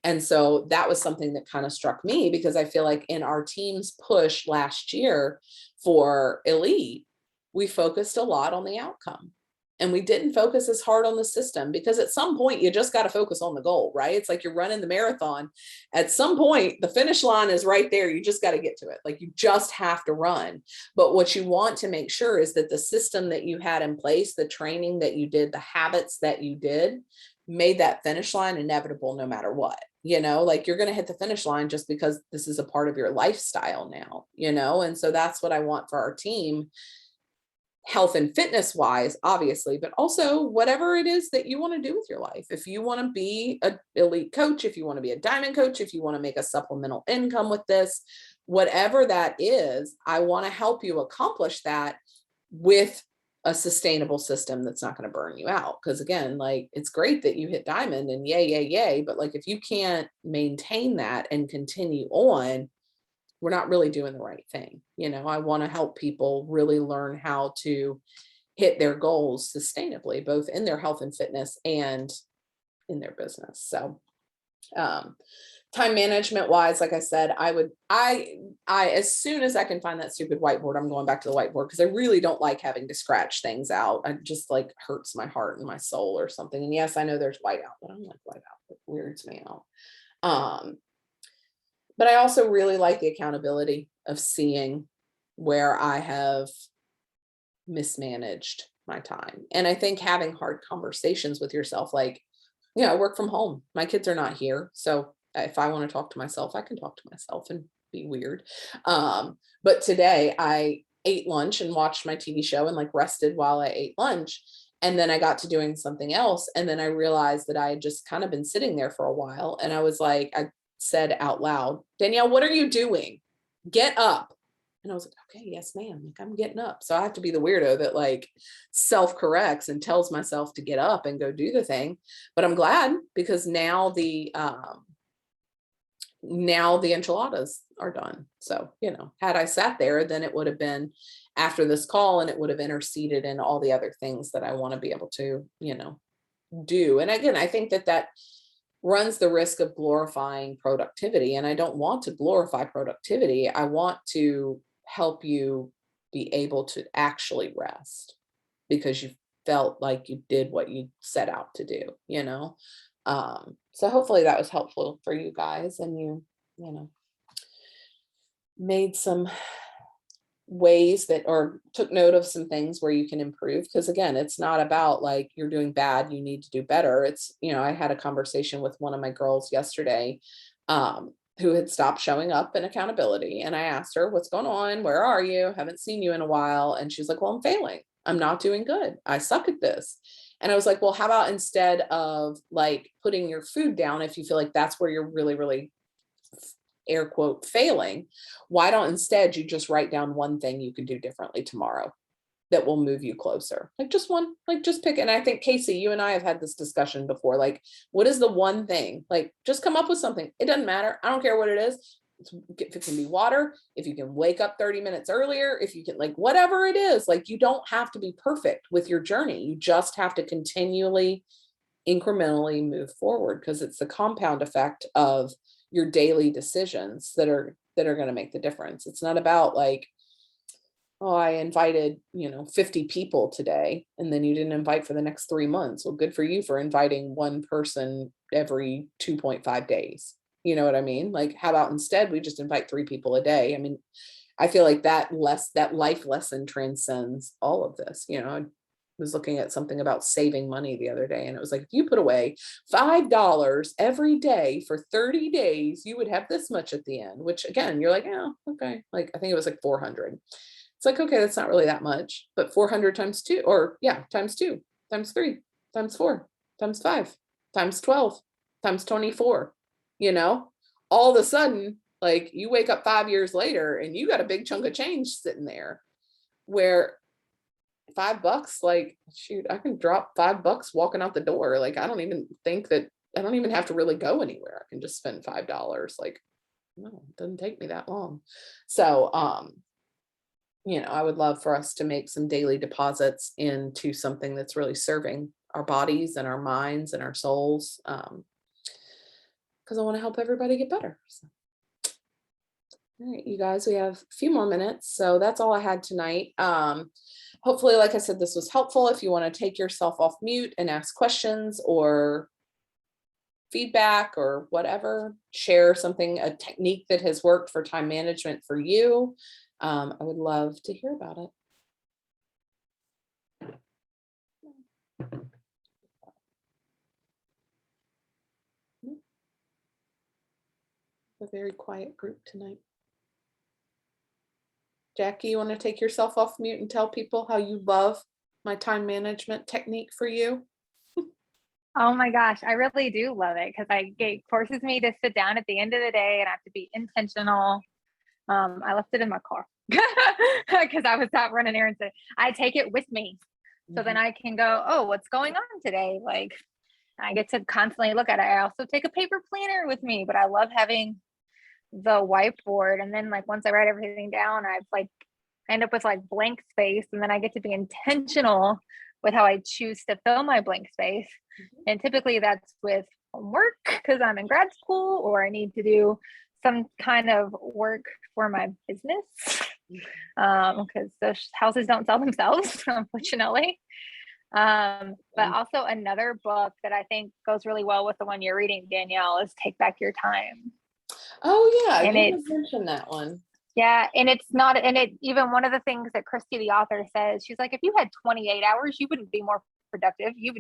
And so that was something that kind of struck me, because I feel like in our team's push last year for Elite, we focused a lot on the outcome. And we didn't focus as hard on the system, because at some point you just got to focus on the goal, right? It's like you're running the marathon. At some point, the finish line is right there. You just got to get to it. Like, you just have to run. But what you want to make sure is that the system that you had in place, the training that you did, the habits that you did, made that finish line inevitable no matter what. Like, you're going to hit the finish line just because this is a part of your lifestyle now, and so that's what I want for our team, health and fitness wise, obviously, but also whatever it is that you want to do with your life. If you want to be an elite coach, if you want to be a diamond coach, if you want to make a supplemental income with this, whatever that is, I want to help you accomplish that with a sustainable system that's not going to burn you out. Because again, like, it's great that you hit diamond and yay, yay, yay. But like, if you can't maintain that and continue on, we're not really doing the right thing. I want to help people really learn how to hit their goals sustainably, both in their health and fitness and in their business. So, time management wise, like I said, I as soon as I can find that stupid whiteboard, I'm going back to the whiteboard, because I really don't like having to scratch things out. It just like hurts my heart and my soul or something. And yes, I know there's whiteout, but I don't like whiteout. It weirds me out. But I also really like the accountability of seeing where I have mismanaged my time. And I think having hard conversations with yourself, like, I work from home. My kids are not here. So if I want to talk to myself, I can talk to myself and be weird. But today I ate lunch and watched my TV show and like rested while I ate lunch. And then I got to doing something else. And then I realized that I had just kind of been sitting there for a while. And I was like, I said out loud, Danielle, what are you doing? Get up. And I was like, okay, yes, ma'am. Like, I'm getting up. So I have to be the weirdo that like self-corrects and tells myself to get up and go do the thing. But I'm glad, because now the enchiladas are done. So, had I sat there, then it would have been after this call, and it would have interceded in all the other things that I want to be able to, do. And again, I think that runs the risk of glorifying productivity. And I don't want to glorify productivity. I want to help you be able to actually rest, because you felt like you did what you set out to do, so hopefully that was helpful for you guys, and you made some ways that, or took note of some things where you can improve. Because again, it's not about like you're doing bad, you need to do better. It's, I had a conversation with one of my girls yesterday, who had stopped showing up in accountability. And I asked her, what's going on? Where are you? Haven't seen you in a while. And she's like, well, I'm failing. I'm not doing good. I suck at this. And I was like, well, how about instead of like putting your food down, if you feel like that's where you're really, really air quote failing, why don't instead you just write down one thing you can do differently tomorrow that will move you closer? Like just one, like just pick. And I think Casey, you and I have had this discussion before. Like, what is the one thing? Like, just come up with something. It doesn't matter. I don't care what it is. If it can be water, if you can wake up 30 minutes earlier, if you can, like, whatever it is, like, you don't have to be perfect with your journey. You just have to continually, incrementally move forward, because it's the compound effect of your daily decisions that are going to make the difference. It's not about like, oh, I invited, 50 people today, and then you didn't invite for the next 3 months. Well, good for you for inviting one person every 2.5 days. You know what I mean? Like, how about instead we just invite 3 people a day? I mean, I feel like that life lesson transcends all of this. I was looking at something about saving money the other day, and it was like, if you put away $5 every day for 30 days, you would have this much at the end, which again, you're like, oh, okay. Like, I think it was like 400. It's like, okay, that's not really that much, but 400 times 2, or yeah, times 2, times 3, times 4, times 5, times 12, times 24, all of a sudden, like, you wake up 5 years later and you got a big chunk of change sitting there, where $5, like, shoot, I can drop $5 walking out the door. Like, I don't even have to really go anywhere. I can just spend $5. Like, no, it doesn't take me that long. So, I would love for us to make some daily deposits into something that's really serving our bodies and our minds and our souls. Because I want to help everybody get better. So. All right, you guys, we have a few more minutes. So that's all I had tonight. Hopefully, like I said, this was helpful. If you want to take yourself off mute and ask questions or feedback or whatever, share something, a technique that has worked for time management for you. I would love to hear about it. A very quiet group tonight. Jackie, you want to take yourself off mute and tell people how you love my time management technique for you? Oh my gosh, I really do love it, because it forces me to sit down at the end of the day and I have to be intentional. I left it in my car because I was out running errands. I take it with me So then I can go, oh, what's going on today? Like I get to constantly look at it. I also take a paper planner with me, but I love having the whiteboard. And then like once I write everything down, I've like end up with like blank space, and then I get to be intentional with how I choose to fill my blank space. And typically that's with homework because I'm in grad school or I need to do some kind of work for my business, because those houses don't sell themselves, unfortunately. But also another book that I think goes really well with the one you're reading, Danielle, is Take Back Your Time. Oh yeah, And you mentioned that one. Yeah, and it's not, and it even one of the things that Christy, the author, says, she's like, if you had 28 hours, you wouldn't be more productive. You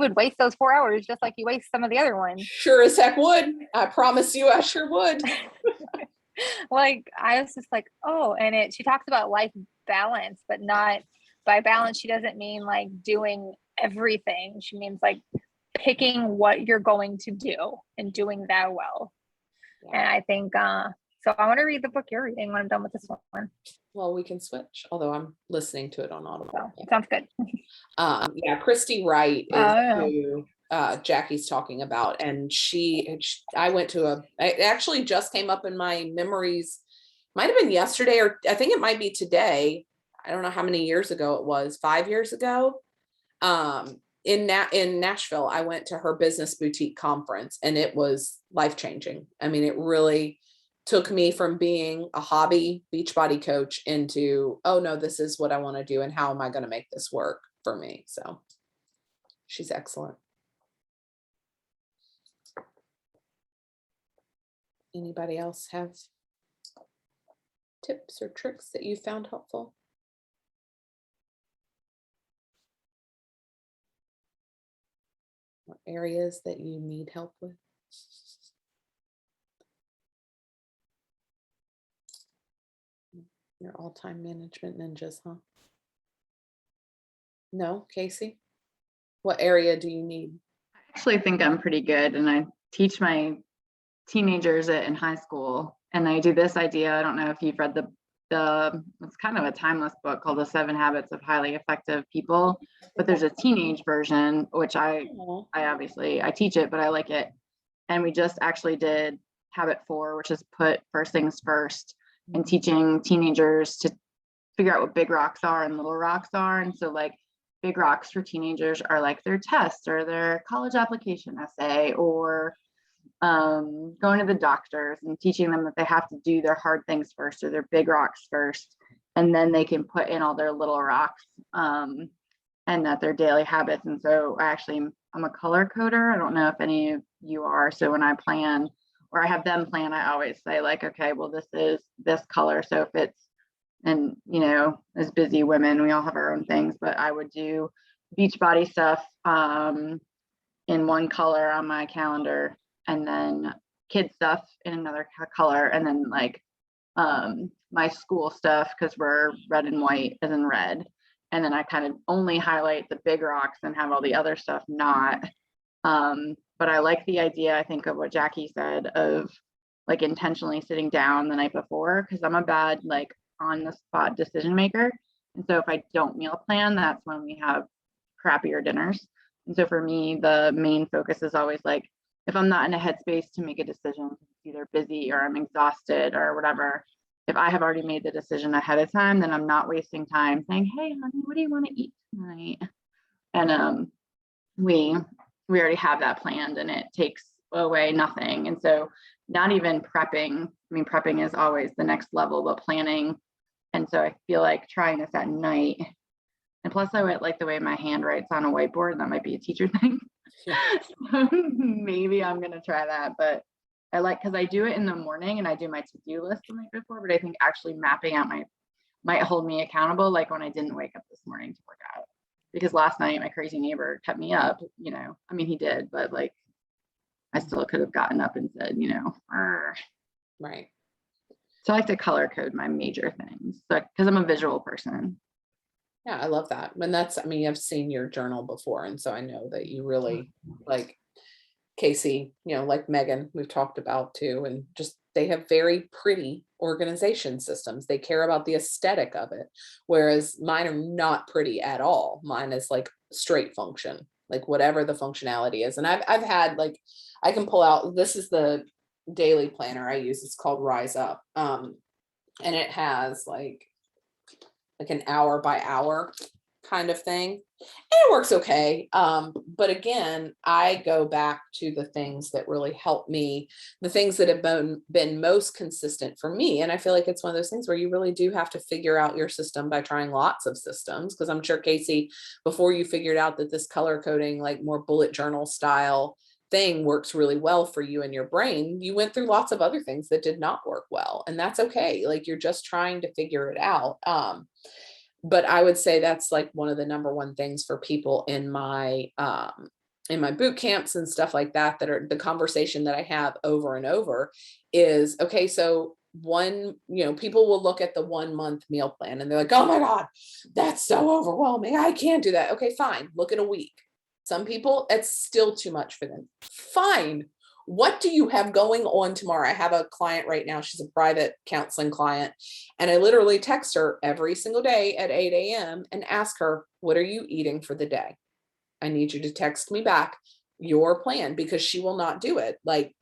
would waste those 4 hours just like you waste some of the other ones. Sure as heck would. I promise you, I sure would. Like I was just like, oh, and she talks about life balance, but not by balance. She doesn't mean like doing everything. She means like picking what you're going to do and doing that well. Yeah. And I think, so I want to read the book you're reading when I'm done with this one. Well, we can switch, although I'm listening to it on Audible. So it sounds good. Yeah, Christy Wright is yeah. who Jackie's talking about, and I went to it actually just came up in my memories, might have been yesterday, or I think it might be today. I don't know how many years ago it was, 5 years ago. In Nashville, I went to her business boutique conference, and it was life-changing. I mean, it really took me from being a hobby Beachbody coach into, oh no, this is what I want to do, and how am I going to make this work for me? So she's excellent. Anybody else have tips or tricks that you found helpful? Or areas that you need help with? You're all time management ninjas, huh? No, Casey? What area do you need? I actually think I'm pretty good, and I teach my teenagers it in high school. And I do this idea. I don't know if you've read the it's kind of a timeless book called The 7 Habits of Highly Effective People, but there's a teenage version, which I obviously I teach it, but I like it. And we just actually did habit 4, which is put first things first, and teaching teenagers to figure out what big rocks are and little rocks are. And so like big rocks for teenagers are like their test or their college application essay, or going to the doctors and teaching them that they have to do their hard things first, or their big rocks first, and then they can put in all their little rocks, and that they're daily habits. And so I'm a color coder. I don't know if any of you are. So when I plan, or I have them plan, I always say like, okay, well, this is this color. So if it's, and as busy women, we all have our own things, but I would do Beachbody stuff in one color on my calendar, and then kid stuff in another color, and then like my school stuff, because we're red and white, is in red. And then I kind of only highlight the big rocks and have all the other stuff not. But I like the idea, I think, of what Jackie said, of like intentionally sitting down the night before, because I'm a bad like on the spot decision maker. And so if I don't meal plan, that's when we have crappier dinners. And so for me, the main focus is always like, if I'm not in a headspace to make a decision, either busy or I'm exhausted or whatever, if I have already made the decision ahead of time, then I'm not wasting time saying, hey, honey, what do you want to eat tonight? And we already have that planned, and it takes away nothing. And so not even prepping. I mean, prepping is always the next level, but planning. And so I feel like trying this at night. And plus I would like the way my hand writes on a whiteboard. That might be a teacher thing. Yeah. So maybe I'm going to try that, but I like, because I do it in the morning and I do my to-do list the night before, but I think actually mapping out might hold me accountable. Like when I didn't wake up this morning to work out, because last night my crazy neighbor kept me up, I mean, he did, but like, I still could have gotten up and said, Arr. Right. So I like to color code my major things, so, because I'm a visual person. Yeah, I love that. And I've seen your journal before. And so I know that you really like Casey, like Megan, we've talked about too. And just they have very pretty organization systems. They care about the aesthetic of it. Whereas mine are not pretty at all. Mine is like straight function, like whatever the functionality is. And I've had like, I can pull out, this is the daily planner I use. It's called Rise Up. And it has like an hour by hour kind of thing. And it works okay. But again, I go back to the things that really help me, the things that have been most consistent for me. And I feel like it's one of those things where you really do have to figure out your system by trying lots of systems. Because I'm sure, Casey, before you figured out that this color coding, like more bullet journal style thing works really well for you and your brain, you went through lots of other things that did not work well. And that's okay. Like you're just trying to figure it out. But I would say that's like one of the number one things for people in my boot camps and stuff like that, that are the conversation that I have over and over is, okay, so people will look at the 1 month meal plan and they're like, oh my God, that's so overwhelming. I can't do that. Okay, fine. Look at a week. Some people, it's still too much for them. Fine. What do you have going on tomorrow? I have a client right now. She's a private counseling client. And I literally text her every single day at 8 a.m. and ask her, what are you eating for the day? I need you to text me back your plan, because she will not do it. Like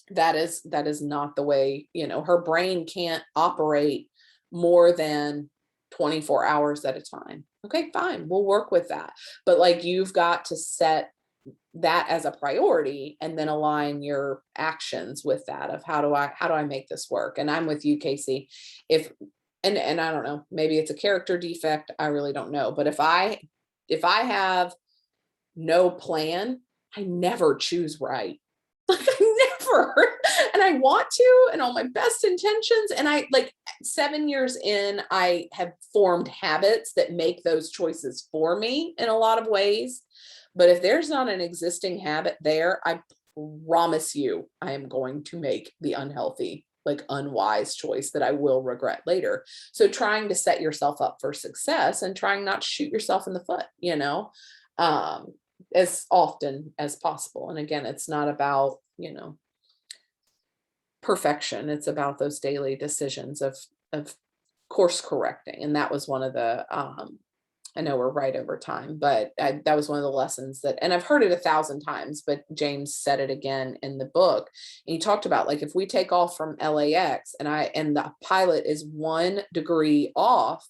that is not the way, her brain can't operate more than 24 hours at a time. Okay, fine. We'll work with that. But like, you've got to set that as a priority and then align your actions with that of how do I make this work? And I'm with you, Casey. And I don't know, maybe it's a character defect. I really don't know. But if I have no plan, I never choose right. Like I never, and I want to, and all my best intentions. And I like 7 years in, I have formed habits that make those choices for me in a lot of ways. But if there's not an existing habit there, I promise you, I am going to make the unhealthy, like unwise choice that I will regret later. So trying to set yourself up for success and trying not to shoot yourself in the foot, as often as possible. And again, it's not about, perfection. It's about those daily decisions of course correcting. And that was one of the, I know we're right over time, but that was one of the lessons that, and I've heard it 1,000 times, but James said it again in the book. And he talked about like, if we take off from LAX and the pilot is 1 degree off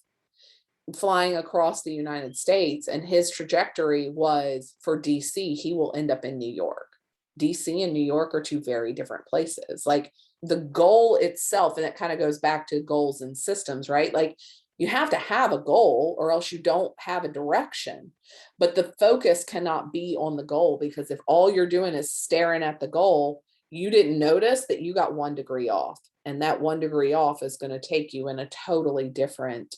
flying across the United States, and his trajectory was for DC, he will end up in New York. DC and New York are 2 very different places. Like the goal itself, and it kind of goes back to goals and systems, right? Like you have to have a goal or else you don't have a direction, but the focus cannot be on the goal, because if all you're doing is staring at the goal, you didn't notice that you got 1 degree off, and that 1 degree off is going to take you in a totally different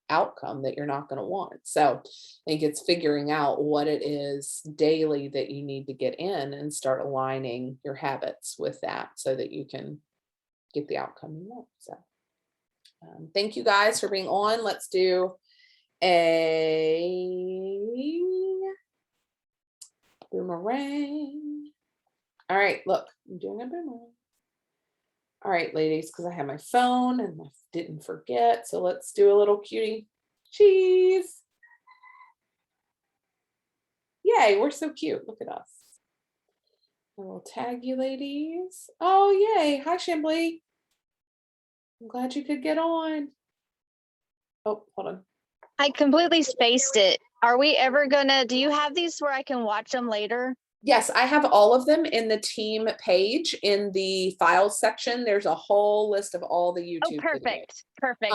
outcome that you're not going to want. So I think it's figuring out what it is daily that you need to get in and start aligning your habits with that so that you can get the outcome you want. So thank you guys for being on. Let's do a boomerang. All right, look, I'm doing a boomerang. All right, ladies, because I have my phone and I didn't forget. So let's do a little cutie cheese. Yay, we're so cute. Look at us. I will tag you, ladies. Oh, yay. Hi, Shambly. I'm glad you could get on. Oh, hold on. I completely spaced it. Are we ever gonna, do you have these where I can watch them later? Yes, I have all of them in the team page in the files section. There's a whole list of all the YouTube Oh, perfect. videos. Perfect.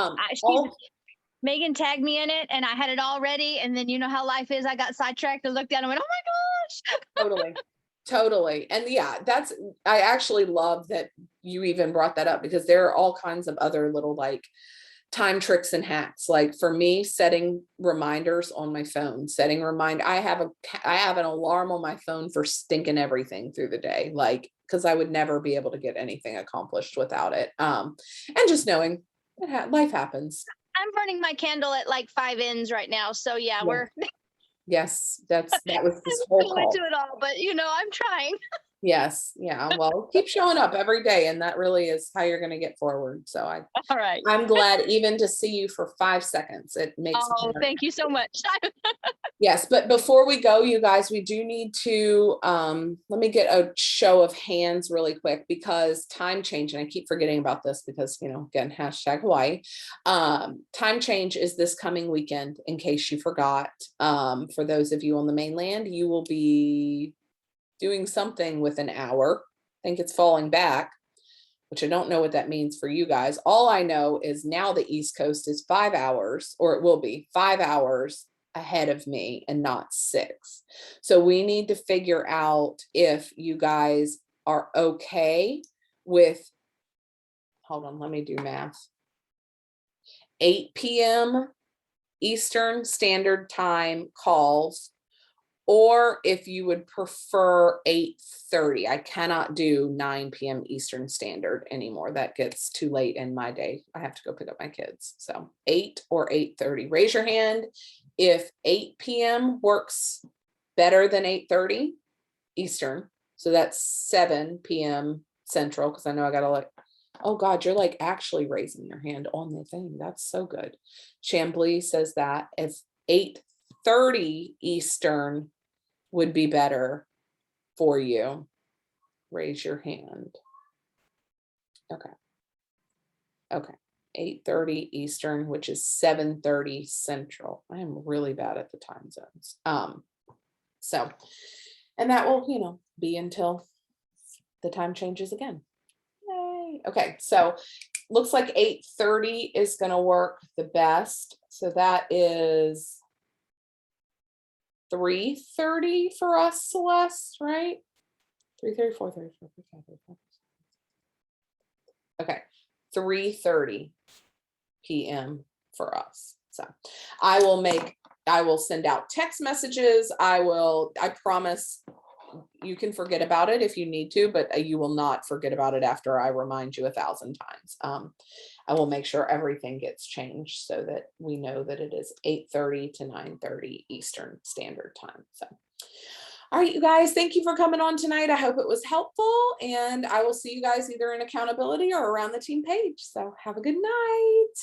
Megan tagged me in it and I had it all ready. And then you know how life is. I got sidetracked and looked down and went, oh my gosh. Totally. And yeah, I actually love that you even brought that up, because there are all kinds of other little like time tricks and hacks. Like for me, setting reminders on my phone, I have an alarm on my phone for stinking everything through the day. Like, cause I would never be able to get anything accomplished without it. And just knowing life happens. I'm burning my candle at like 5 ends right now. So yeah. Yes, that was this whole call. Into it all, but I'm trying. Yes. Yeah. Well, keep showing up every day, and that really is how you're going to get forward. So All right. I'm glad even to see you for 5 seconds. It makes me Oh, very thank you so much. Yes, but before we go, you guys, we do need to, let me get a show of hands really quick because time change, and I keep forgetting about this because, you know, again, hashtag Hawaii. Time change is this coming weekend, in case you forgot. For those of you on the mainland, you will be doing something with an hour. I think it's falling back, which I don't know what that means for you guys. All I know is now the East Coast is 5 hours, or it will be 5 hours ahead of me and not 6. So we need to figure out if you guys are okay with, hold on, let me do math. 8 p.m. Eastern Standard Time calls, or if you would prefer 8:30. I cannot do 9 p.m. Eastern Standard anymore. That gets too late in my day. I have to go pick up my kids. So 8 or 8:30. Raise your hand if 8 p.m. works better than 8:30 Eastern. So that's 7 p.m. Central, because I know I gotta like, oh God, you're like actually raising your hand on the thing. That's so good. Chambly says that if 8:30 Eastern would be better for you, raise your hand. Okay. Okay. 8:30 Eastern, which is 7:30 Central. I am really bad at the time zones. So, and that will, you know, be until the time changes again. Yay. Okay. So looks like 8:30 is going to work the best. So that is 3:30 for us, Celeste, right? 3:30, 4:30, 5:30. Okay, 3:30 p.m. for us. So I will send out text messages. I promise you can forget about it if you need to, but you will not forget about it after I remind you 1,000 times. I will make sure everything gets changed so that we know that it is 8:30 to 9:30 Eastern Standard Time. So, all right, you guys, thank you for coming on tonight. I hope it was helpful, and I will see you guys either in accountability or around the team page. So have a good night.